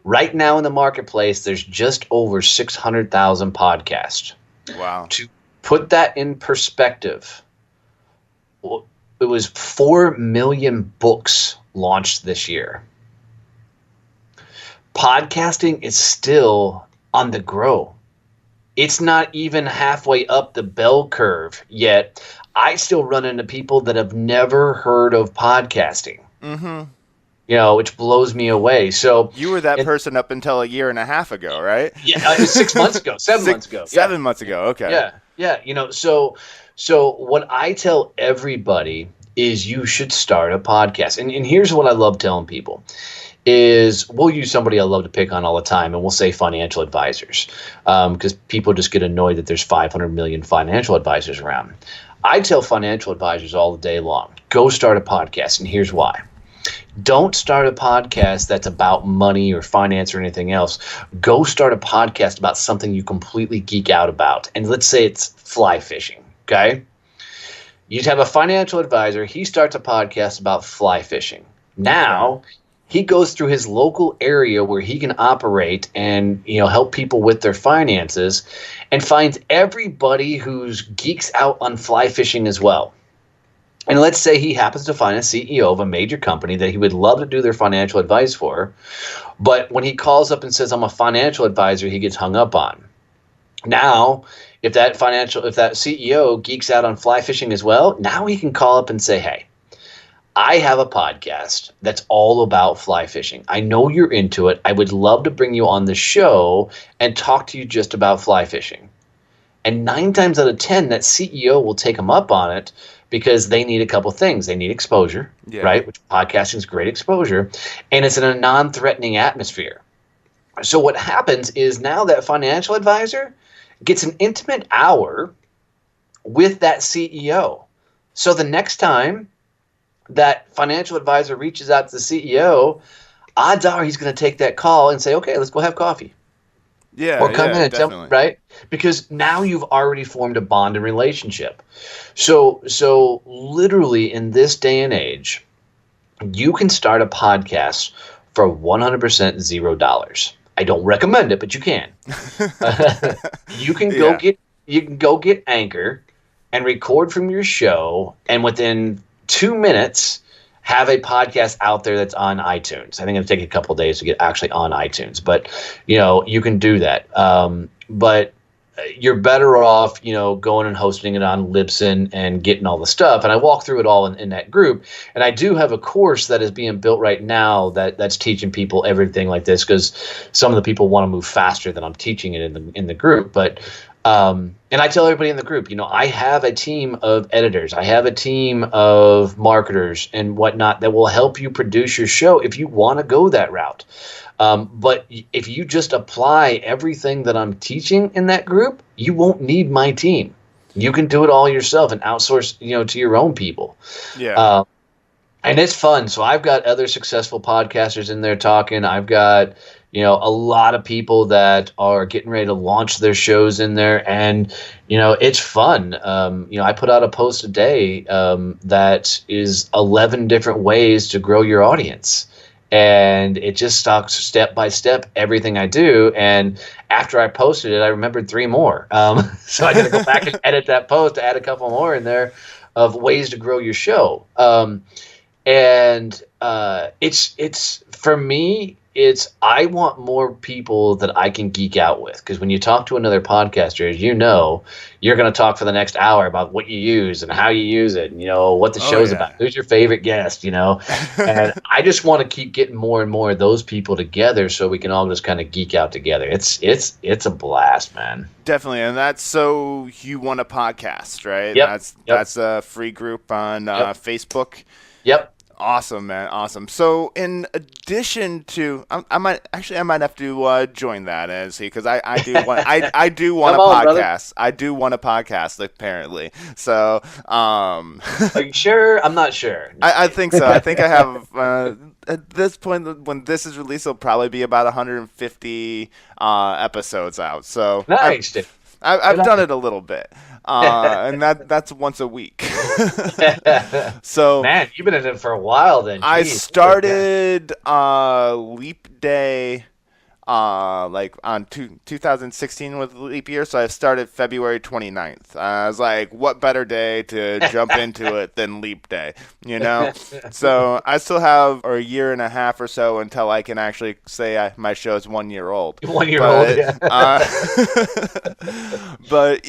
Right now in the marketplace, there's just over 600,000 podcasts. Wow. To put that in perspective, it was 4 million books launched this year. Podcasting is still on the grow. It's not even halfway up the bell curve yet. I still run into people that have never heard of podcasting, which blows me away. So you were that person up until a year and a half ago, right? Yeah, 6 months ago, 7 months ago. 7 months ago. Okay. Yeah. So what I tell everybody is you should start a podcast. And here's what I love telling people is we'll use somebody I love to pick on all the time, and we'll say financial advisors, because people just get annoyed that there's 500 million financial advisors around. I tell financial advisors all the day long, go start a podcast, and here's why. Don't start a podcast that's about money or finance or anything else. Go start a podcast about something you completely geek out about. And let's say it's fly fishing, okay? You'd have a financial advisor. He starts a podcast about fly fishing. Now, he goes through his local area where he can operate and help people with their finances, and finds everybody who's geeks out on fly fishing as well. And let's say he happens to find a CEO of a major company that he would love to do their financial advice for, but when he calls up and says, I'm a financial advisor, he gets hung up on. Now, if that CEO geeks out on fly fishing as well, now he can call up and say, hey, I have a podcast that's all about fly fishing. I know you're into it. I would love to bring you on the show and talk to you just about fly fishing. And 9 times out of 10, that CEO will take him up on it, because they need a couple things. They need exposure, right? Which podcasting is great exposure. And it's in a non-threatening atmosphere. So what happens is now that financial advisor gets an intimate hour with that CEO. So the next time that financial advisor reaches out to the CEO, odds are he's going to take that call and say, okay, let's go have coffee. Yeah, or come in and definitely. right? Because now you've already formed a bond and relationship. So literally in this day and age, you can start a podcast for 100% $0. I don't recommend it, but you can. You can go get Anchor and record from your show, and within 2 minutes have a podcast out there that's on iTunes. I think it'll take a couple of days to get actually on iTunes, but you can do that. But you're better off, going and hosting it on Libsyn and getting all the stuff. And I walk through it all in that group. And I do have a course that is being built right now that's teaching people everything like this, because some of the people want to move faster than I'm teaching it in the group. But and I tell everybody in the group, I have a team of editors. I have a team of marketers and whatnot that will help you produce your show if you want to go that route. But if you just apply everything that I'm teaching in that group, you won't need my team. You can do it all yourself and outsource, to your own people. Yeah. And it's fun. So I've got other successful podcasters in there talking. I've got, a lot of people that are getting ready to launch their shows in there, and, it's fun. I put out a post a day that is 11 different ways to grow your audience. And it just talks step by step everything I do. And after I posted it, I remembered 3 more. So I got to go back and edit that post to add a couple more in there of ways to grow your show. And it's for me, I want more people that I can geek out with, because when you talk to another podcaster, as you're going to talk for the next hour about what you use and how you use it, and what the show's about, who's your favorite guest, and I just want to keep getting more and more of those people together so we can all just kind of geek out together. It's a blast, man. Definitely, and that's So You Want a Podcast, right? Yep. That's a free group on Facebook. Yep. Awesome, man. Awesome. So, in addition to, I might have to join that, because I do want I do want a podcast. Brother. I do want a podcast, apparently. So, are you sure? I'm not sure. I think so. I think I have. At this point, when this is released, it'll probably be about 150 episodes out. So nice. I've done it a little bit. And that's once a week. So, man, you've been in it for a while then. Jeez. I started Leap Day like on 2016 with leap year, so I started February 29th. I was like, what better day to jump into it than Leap Day, So I still have a year and a half or so until I can actually say my show is 1 year old. 1 year old, yeah. But,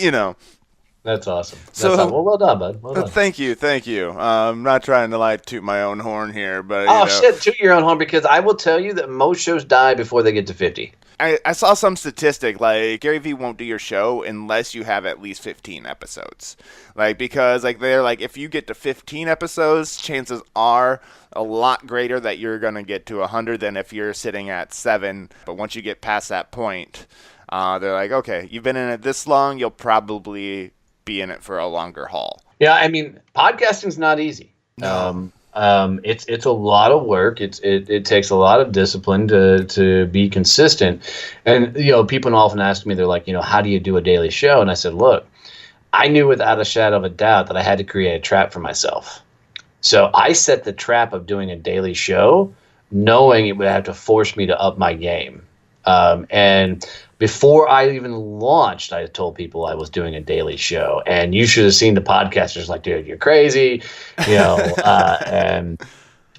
That's awesome. Well done, bud. Well done. Thank you. I'm not trying to toot my own horn here, but shit, toot your own horn, because I will tell you that most shows die before they get to 50. I saw some statistic like Gary Vee won't do your show unless you have at least 15 episodes. Because they're if you get to 15 episodes, chances are a lot greater that you're going to get to 100 than if you're sitting at 7. But once you get past that point, they're like, okay, you've been in it this long, you'll probably be in it for a longer haul. Yeah, I mean, podcasting's not easy. No. It's a lot of work. It takes a lot of discipline to be consistent. And people often ask me, they're like, how do you do a daily show? And I said, look, I knew without a shadow of a doubt that I had to create a trap for myself. So I set the trap of doing a daily show, knowing it would have to force me to up my game. And before I even launched, I told people I was doing a daily show, and you should have seen the podcasters like, dude, you're crazy, and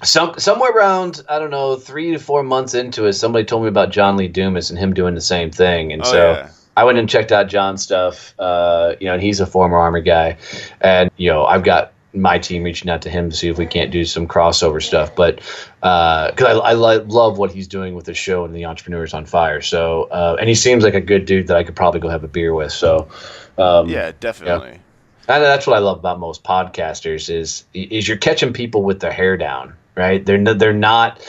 somewhere around, I don't know, 3 to 4 months into it, somebody told me about John Lee Dumas and him doing the same thing. And Yeah. I went and checked out John's stuff, and he's a former Army guy, and I've got my team reaching out to him to see if we can't do some crossover stuff. But because I love what he's doing with the show and the Entrepreneurs on Fire. So and he seems like a good dude that I could probably go have a beer with. So Yeah, definitely. yeah. And that's what I love about most podcasters is you're catching people with their hair down, right? They're not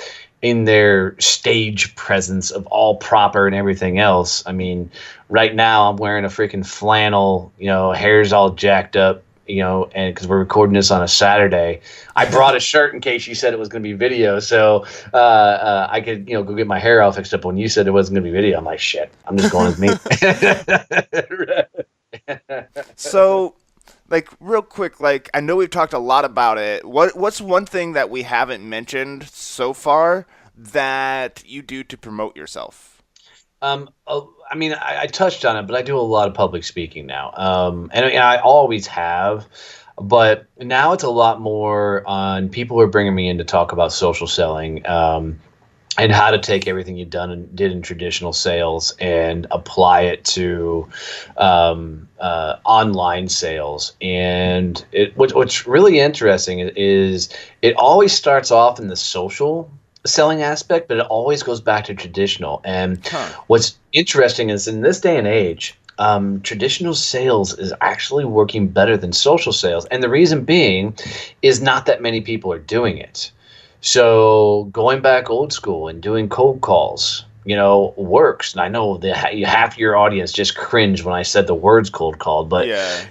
in their stage presence of all proper and everything else. I mean, right now I'm wearing a freaking flannel, hair's all jacked up, and because we're recording this on a Saturday. I brought a shirt in case you said it was going to be video, so I could go get my hair all fixed up. When you said it wasn't going to be video, I'm like, shit, I'm just going as me. So, like, real quick, like, I know we've talked a lot about it. What's one thing that we haven't mentioned so far that you do to promote yourself? I mean, I touched on it, but I do a lot of public speaking now, and I always have, but now it's a lot more on people are bringing me in to talk about social selling, and how to take everything you've done and did in traditional sales and apply it to online sales. And what's really interesting is it always starts off in the social selling aspect, but it always goes back to traditional. And what's interesting is in this day and age, traditional sales is actually working better than social sales. And the reason being is not that many people are doing it. So going back old school and doing cold calls, works. And I know that half your audience just cringed when I said the words cold call, but Yeah.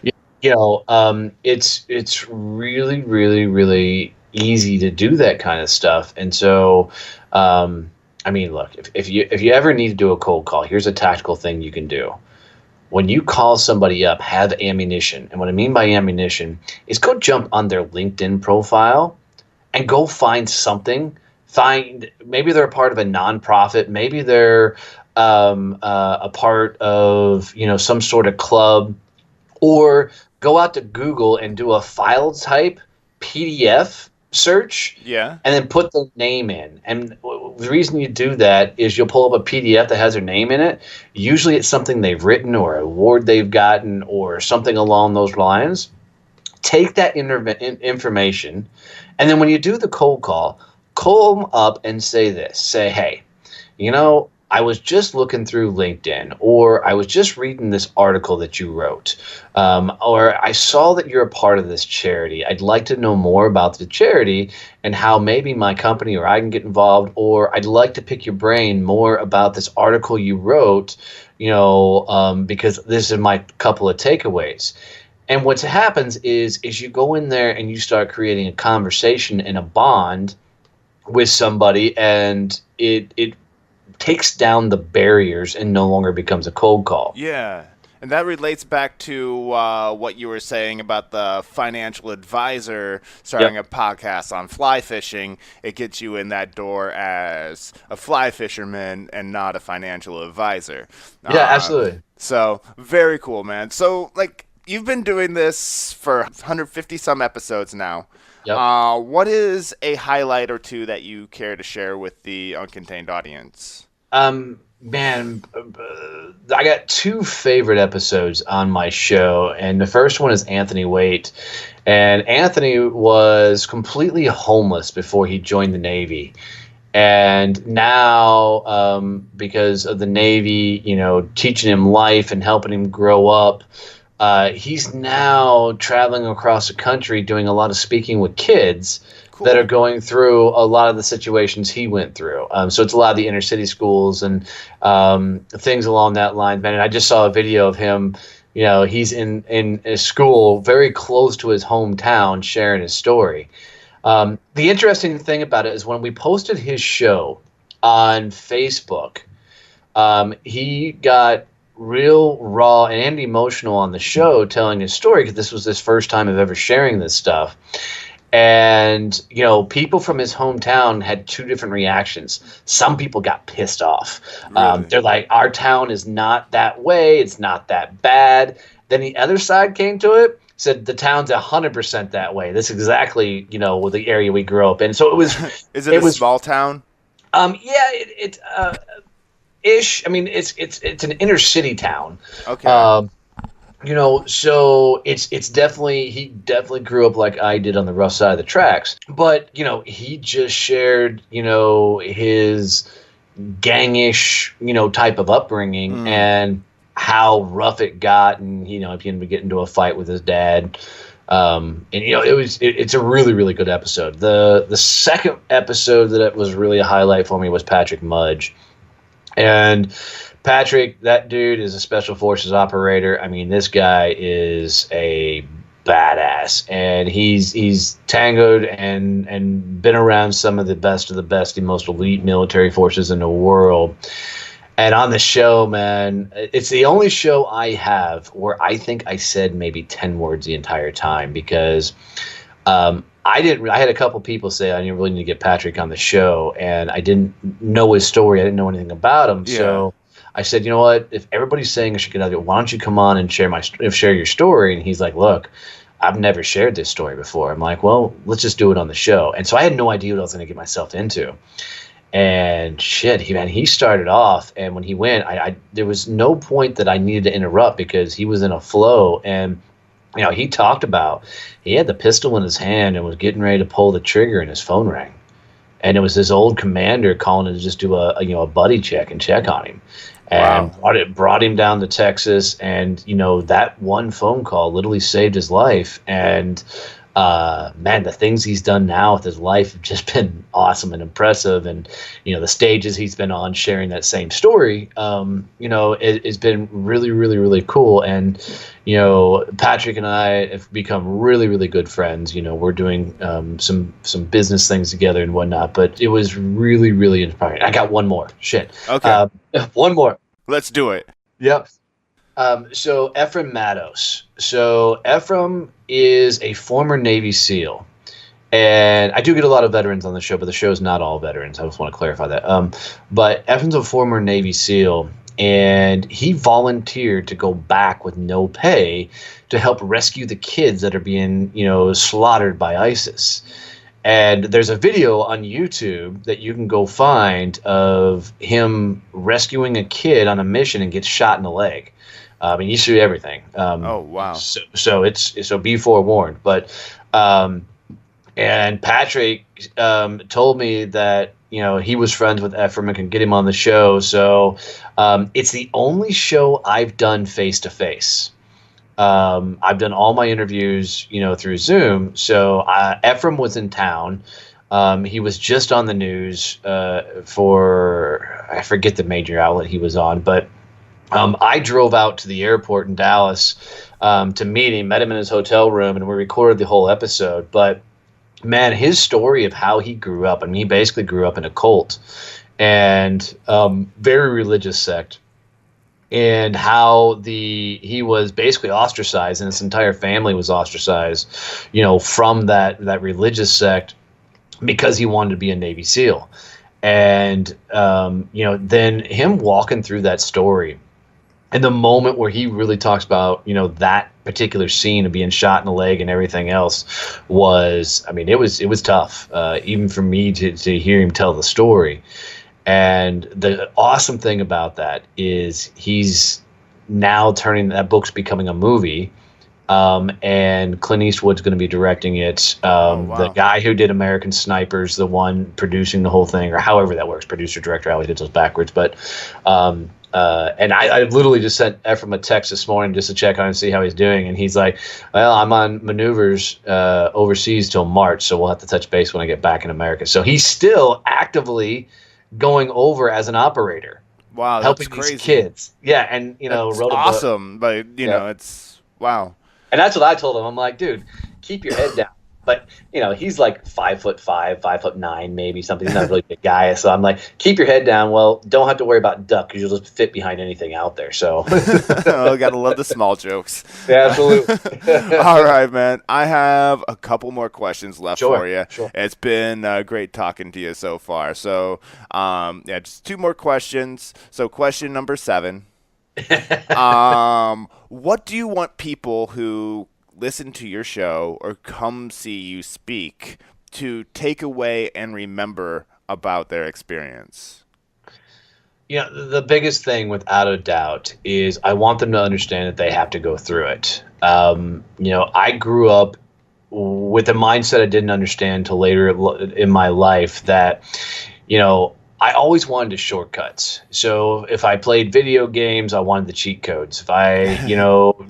it's really, really, really easy to do that kind of stuff. And so, I mean, look, if you ever need to do a cold call, here's a tactical thing you can do. When you call somebody up, have ammunition. And what I mean by ammunition is go jump on their LinkedIn profile and go find something. Maybe they're a part of a nonprofit. Maybe they're a part of some sort of club, or go out to Google and do a file type PDF search, Yeah. and then put the name in. And the reason you do that is you'll pull up a PDF that has their name in it. Usually it's something they've written or an award they've gotten or something along those lines. Take that information, and then when you do the cold call them up and say this. Say, hey, I was just looking through LinkedIn, or I was just reading this article that you wrote, or I saw that you're a part of this charity. I'd like to know more about the charity and how maybe my company or I can get involved, or I'd like to pick your brain more about this article you wrote, because this is my couple of takeaways. And what happens is you go in there and you start creating a conversation and a bond with somebody, and it takes down the barriers and no longer becomes a cold call. Yeah. And that relates back to what you were saying about the financial advisor starting a podcast on fly fishing. It gets you in that door as a fly fisherman and not a financial advisor. Yeah, absolutely. So very cool, man. So, like, you've been doing this for 150 some episodes now. Yep. What is a highlight or two that you care to share with the Uncontained audience? Man, I got two favorite episodes on my show, and the first one is Anthony Waite. And Anthony was completely homeless before he joined the Navy. And now, because of the Navy, teaching him life and helping him grow up, he's now traveling across the country doing a lot of speaking with kids that are going through a lot of the situations he went through. So it's a lot of the inner city schools and things along that line. Man, and I just saw a video of him. He's in a school very close to his hometown sharing his story. The interesting thing about it is when we posted his show on Facebook, he got real raw and emotional on the show telling his story because this was his first time of ever sharing this stuff. And, people from his hometown had two different reactions. Some people got pissed off. Really? They're like, our town is not that way. It's not that bad. Then the other side came to it, said the town's 100% that way. That's exactly, the area we grew up in. So it was. Is it a small town? Yeah, ish. I mean, it's an inner city town. Okay. So it's definitely, he definitely grew up like I did on the rough side of the tracks. But, he just shared, his gangish, type of upbringing and how rough it got. And, he ended up getting into a fight with his dad. It's a really, really good episode. The second episode that was really a highlight for me was Patrick Mudge. And Patrick, that dude is a special forces operator. I mean, this guy is a badass, and he's tangoed and been around some of the best, the most elite military forces in the world. And on the show, man, it's the only show I have where I think I said maybe 10 words the entire time because I had a couple people say I really need to get Patrick on the show, and I didn't know his story. I didn't know anything about him. Yeah. So I said, you know what? If everybody's saying I should get out of it, why don't you come on and share your story? And he's like, look, I've never shared this story before. I'm like, well, let's just do it on the show. And so I had no idea what I was going to get myself into. And shit, he started off, and when he went, there was no point that I needed to interrupt because he was in a flow. And he talked about he had the pistol in his hand and was getting ready to pull the trigger, and his phone rang, and it was his old commander calling to just do a buddy check and check on him. And wow. brought him down to Texas, and that one phone call literally saved his life. And man, the things he's done now with his life have just been awesome and impressive. And the stages he's been on sharing that same story, it's been really, really, really cool. And Patrick and I have become really, really good friends. We're doing some business things together and whatnot. But it was really, really inspiring. I got one more. Shit. Okay. One more. Let's do it. Yep. So Ephraim Matos. So Ephraim is a former Navy SEAL. And I do get a lot of veterans on the show, but the show's not all veterans. I just want to clarify that. But Ephraim's a former Navy SEAL, and he volunteered to go back with no pay to help rescue the kids that are being, slaughtered by ISIS. And there's a video on YouTube that you can go find of him rescuing a kid on a mission and gets shot in the leg. And you see everything. Oh, wow. So be forewarned. But and Patrick told me that he was friends with Ephraim and can get him on the show. So it's the only show I've done face to face. I've done all my interviews, through Zoom. So Ephraim was in town. He was just on the news for, I forget the major outlet he was on, but I drove out to the airport in Dallas to meet him, met him in his hotel room, and we recorded the whole episode. But man, his story of how he grew up, he basically grew up in a cult and very religious sect. And how he was basically ostracized, and his entire family was ostracized, from that religious sect because he wanted to be a Navy SEAL. And, then him walking through that story and the moment where he really talks about, that particular scene of being shot in the leg and everything else was, it was tough, even for me to hear him tell the story. And the awesome thing about that is he's now that book's becoming a movie, and Clint Eastwood's going to be directing it. Wow. The guy who did American Snipers, the one producing the whole thing, or however that works, producer, director, I always did those backwards. But and I literally just sent Ephraim a text this morning just to check on him and see how he's doing. And he's like, well, I'm on maneuvers overseas till March, so we'll have to touch base when I get back in America. So he's still actively going over as an operator. Wow, helping that's crazy. These kids. Yeah, and that's wrote a awesome, book. But it's wow. And that's what I told him. I'm like, dude, keep your head down. But he's like 5'5", 5'9", maybe something. He's not a really big guy. So I'm like, keep your head down. Well, don't have to worry about duck because you'll just fit behind anything out there. So Oh, gotta love the small jokes. yeah, absolutely. All right, man. I have a couple more questions left for you. Sure. It's been great talking to you so far. So, yeah, just two more questions. So, question number 7. What do you want people who listen to your show or come see you speak to take away and remember about their experience? Yeah, the biggest thing, without a doubt, is I want them to understand that they have to go through it. I grew up with a mindset I didn't understand till later in my life that, I always wanted shortcuts. So if I played video games, I wanted the cheat codes. If I,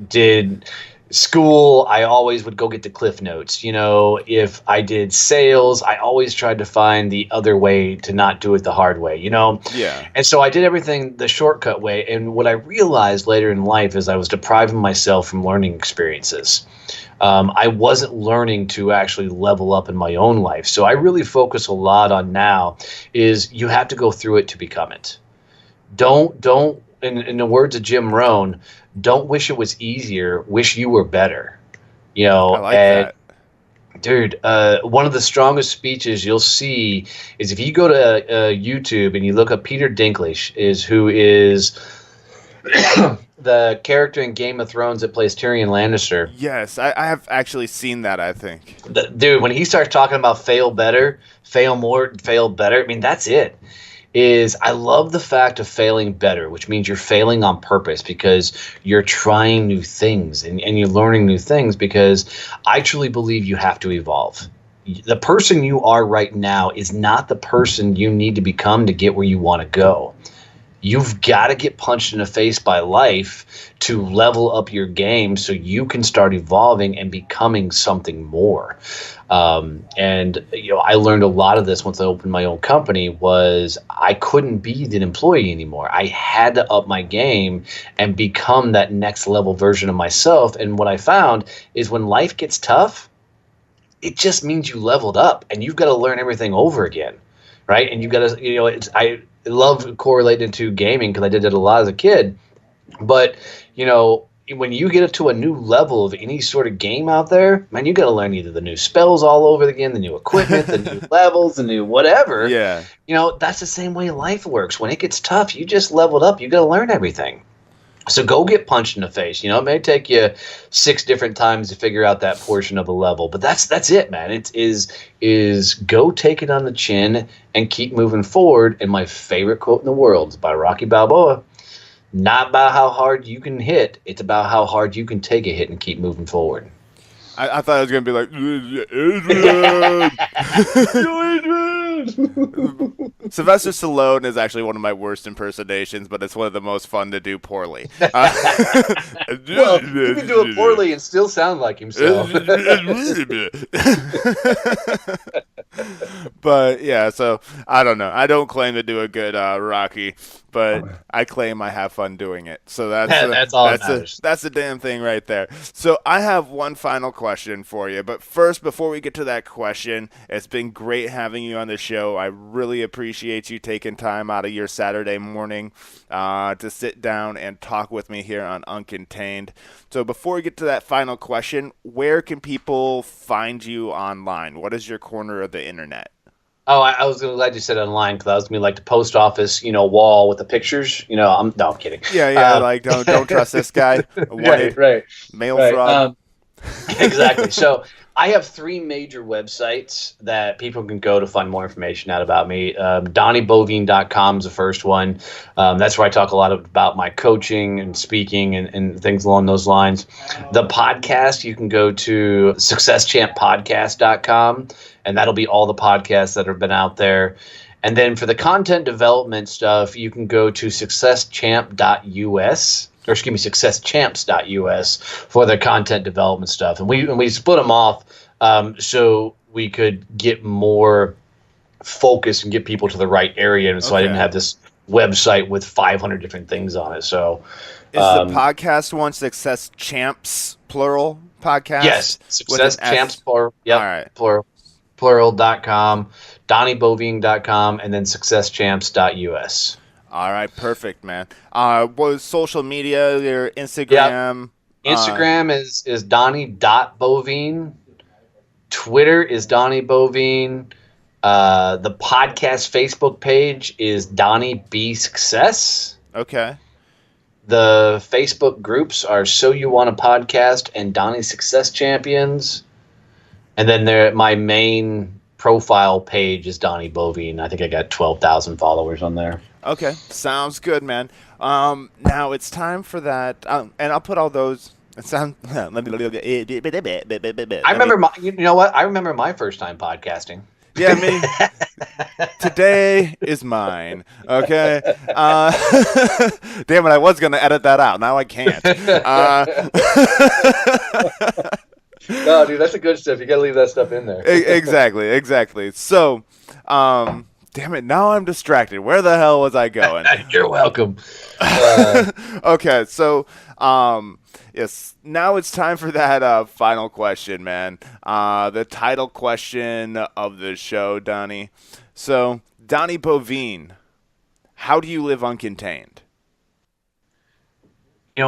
did school, I always would go get the cliff notes. If I did sales, I always tried to find the other way to not do it the hard way, Yeah. And so I did everything the shortcut way. And what I realized later in life is I was depriving myself from learning experiences. I wasn't learning to actually level up in my own life. So I really focus a lot on now is you have to go through it to become it. Don't, in the words of Jim Rohn, don't wish it was easier, wish you were better. I like that. Dude, one of the strongest speeches you'll see is if you go to YouTube and you look up Peter Dinklage, who is the character in Game of Thrones that plays Tyrion Lannister. Yes, I have actually seen that, I think. Dude, when he starts talking about fail better, fail more, fail better, I mean, that's it. I love the fact of failing better, which means you're failing on purpose because you're trying new things and you're learning new things, because I truly believe you have to evolve. The person you are right now is not the person you need to become to get where you want to go. You've got to get punched in the face by life to level up your game so you can start evolving and becoming something more. I learned a lot of this once I opened my own company. Was I couldn't be an employee anymore. I had to up my game and become that next level version of myself. And what I found is when life gets tough, it just means you leveled up and you've got to learn everything over again. Right. And you've got to, I love correlating to gaming because I did it a lot as a kid. But, when you get to a new level of any sort of game out there, man, you got to learn either the new spells all over again, the new equipment, the new levels, the new whatever. Yeah. That's the same way life works. When it gets tough, you just leveled up. You got to learn everything. So go get punched in the face. It may take you 6 different times to figure out that portion of the level, but that's it, man. It is go take it on the chin and keep moving forward. And my favorite quote in the world is by Rocky Balboa. Not about how hard you can hit. It's about how hard you can take a hit and keep moving forward. I thought it was going to be like, Adrian! Sylvester Stallone is actually one of my worst impersonations, but it's one of the most fun to do poorly. Well, you can do it poorly and still sound like himself. But yeah, so I don't know. I don't claim to do a good Rocky, but I claim I have fun doing it. So that's all that matters. That's the damn thing right there. So I have one final question for you. But first, before we get to that question, it's been great having you on the show. I really appreciate you taking time out of your Saturday morning to sit down and talk with me here on Uncontained. So before we get to that final question, where can people find you online? What is your corner of the internet? Oh, I was glad you said online because I was going to be like the post office, wall with the pictures. I'm kidding. Yeah, like don't trust this guy. Right. Mail fraud. Exactly. So I have 3 major websites that people can go to find more information out about me. DonnieBoivin.com is the first one. That's where I talk a lot about my coaching and speaking and things along those lines. The podcast, you can go to SuccessChampPodcast.com, and that'll be all the podcasts that have been out there. And then for the content development stuff, you can go to successchamps.us for the content development stuff. And we split them off so we could get more focus and get people to the right area. And so I didn't have this website with 500 different things on it. So, Is the podcast one Success Champs plural podcast yes, with an Success Champs S? plural. All Yep, right. plural.com, DonnieBoivin.com, and then successchamps.us. All right, perfect, man. Was social media, your Yep. Instagram? Instagram is Donnie.Boivin. Twitter is Donnie Boivin. The podcast Facebook page is Donnie B Success. Okay. The Facebook groups are So You Want a Podcast and Donnie Success Champions. And then my main profile page is Donnie Boivin. I think I got 12,000 followers on there. Okay, sounds good, man. Now it's time for that, and I'll put all those. It sound. I remember you know what? I remember my first time podcasting. Yeah, me. Today is mine. Okay. Damn it! I was gonna edit that out. Now I can't. No, dude, that's the good stuff. You gotta leave that stuff in there. Exactly. So, damn it! Now I'm distracted. Where the hell was I going? You're welcome. Okay, so yes, now it's time for that final question, man. The title question of the show, Donnie. So, Donnie Boivin, how do you live uncontained?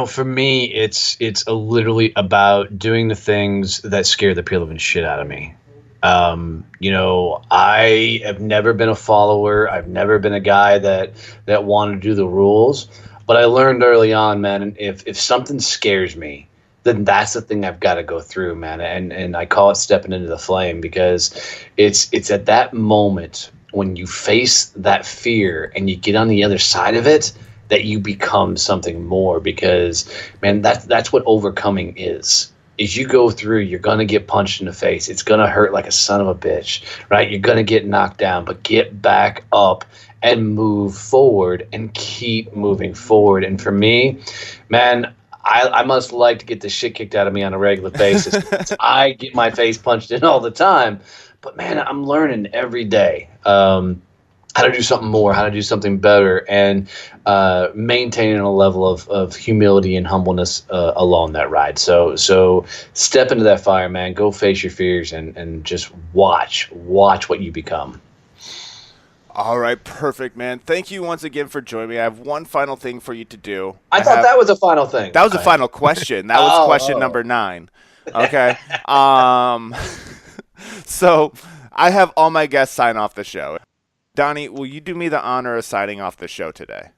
For me, it's literally about doing the things that scare the living shit out of me. I have never been a follower. I've never been a guy that wanted to do the rules. But I learned early on, man, if something scares me, then that's the thing I've got to go through, man. And I call it stepping into the flame, because it's at that moment when you face that fear and you get on the other side of it that you become something more. Because, man, that's what overcoming is you go through, you're going to get punched in the face. It's going to hurt like a son of a bitch, right? You're going to get knocked down, but get back up and move forward and keep moving forward. And for me, man, I must like to get the shit kicked out of me on a regular basis. I get my face punched in all the time, but man, I'm learning every day how to do something more, how to do something better, and maintaining a level of humility and humbleness along that ride. So step into that fire, man. Go face your fears and just watch what you become. All right, perfect, man. Thank you once again for joining me. I have one final thing for you to do. I thought that was a final thing. That was a final question. That was question number 9. Okay. So I have all my guests sign off the show. Donnie, will you do me the honor of signing off the show today?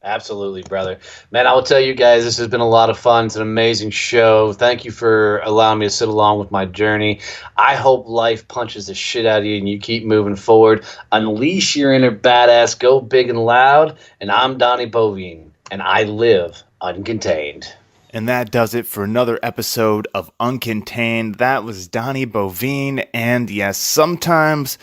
Absolutely, brother. Man, I will tell you guys, this has been a lot of fun. It's an amazing show. Thank you for allowing me to sit along with my journey. I hope life punches the shit out of you and you keep moving forward. Unleash your inner badass. Go big and loud. And I'm Donnie Boivin, and I live uncontained. And that does it for another episode of Uncontained. That was Donnie Boivin. And yes, sometimes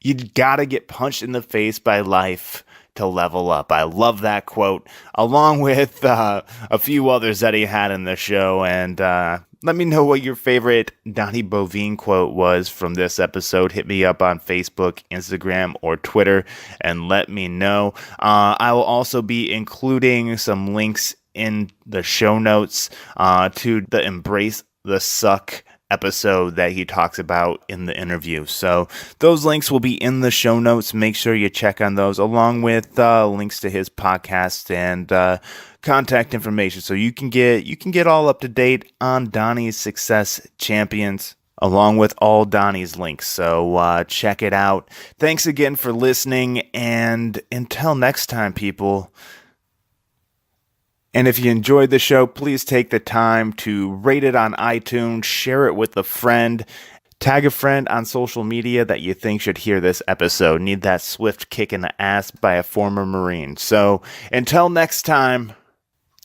you gotta get punched in the face by life to level up. I love that quote, along with a few others that he had in the show. And let me know what your favorite Donnie Boivin quote was from this episode. Hit me up on Facebook, Instagram, or Twitter and let me know. I will also be including some links in the show notes to the Embrace the Suck episode that he talks about in the interview. So those links will be in the show notes. Make sure you check on those, along with links to his podcast and contact information, so you can get all up to date on Donnie's Success Champions, along with all Donnie's links. So check it out. Thanks again for listening, and until next time, people. And if you enjoyed the show, please take the time to rate it on iTunes, share it with a friend, tag a friend on social media that you think should hear this episode. Need that swift kick in the ass by a former Marine. So until next time,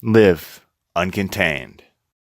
live uncontained.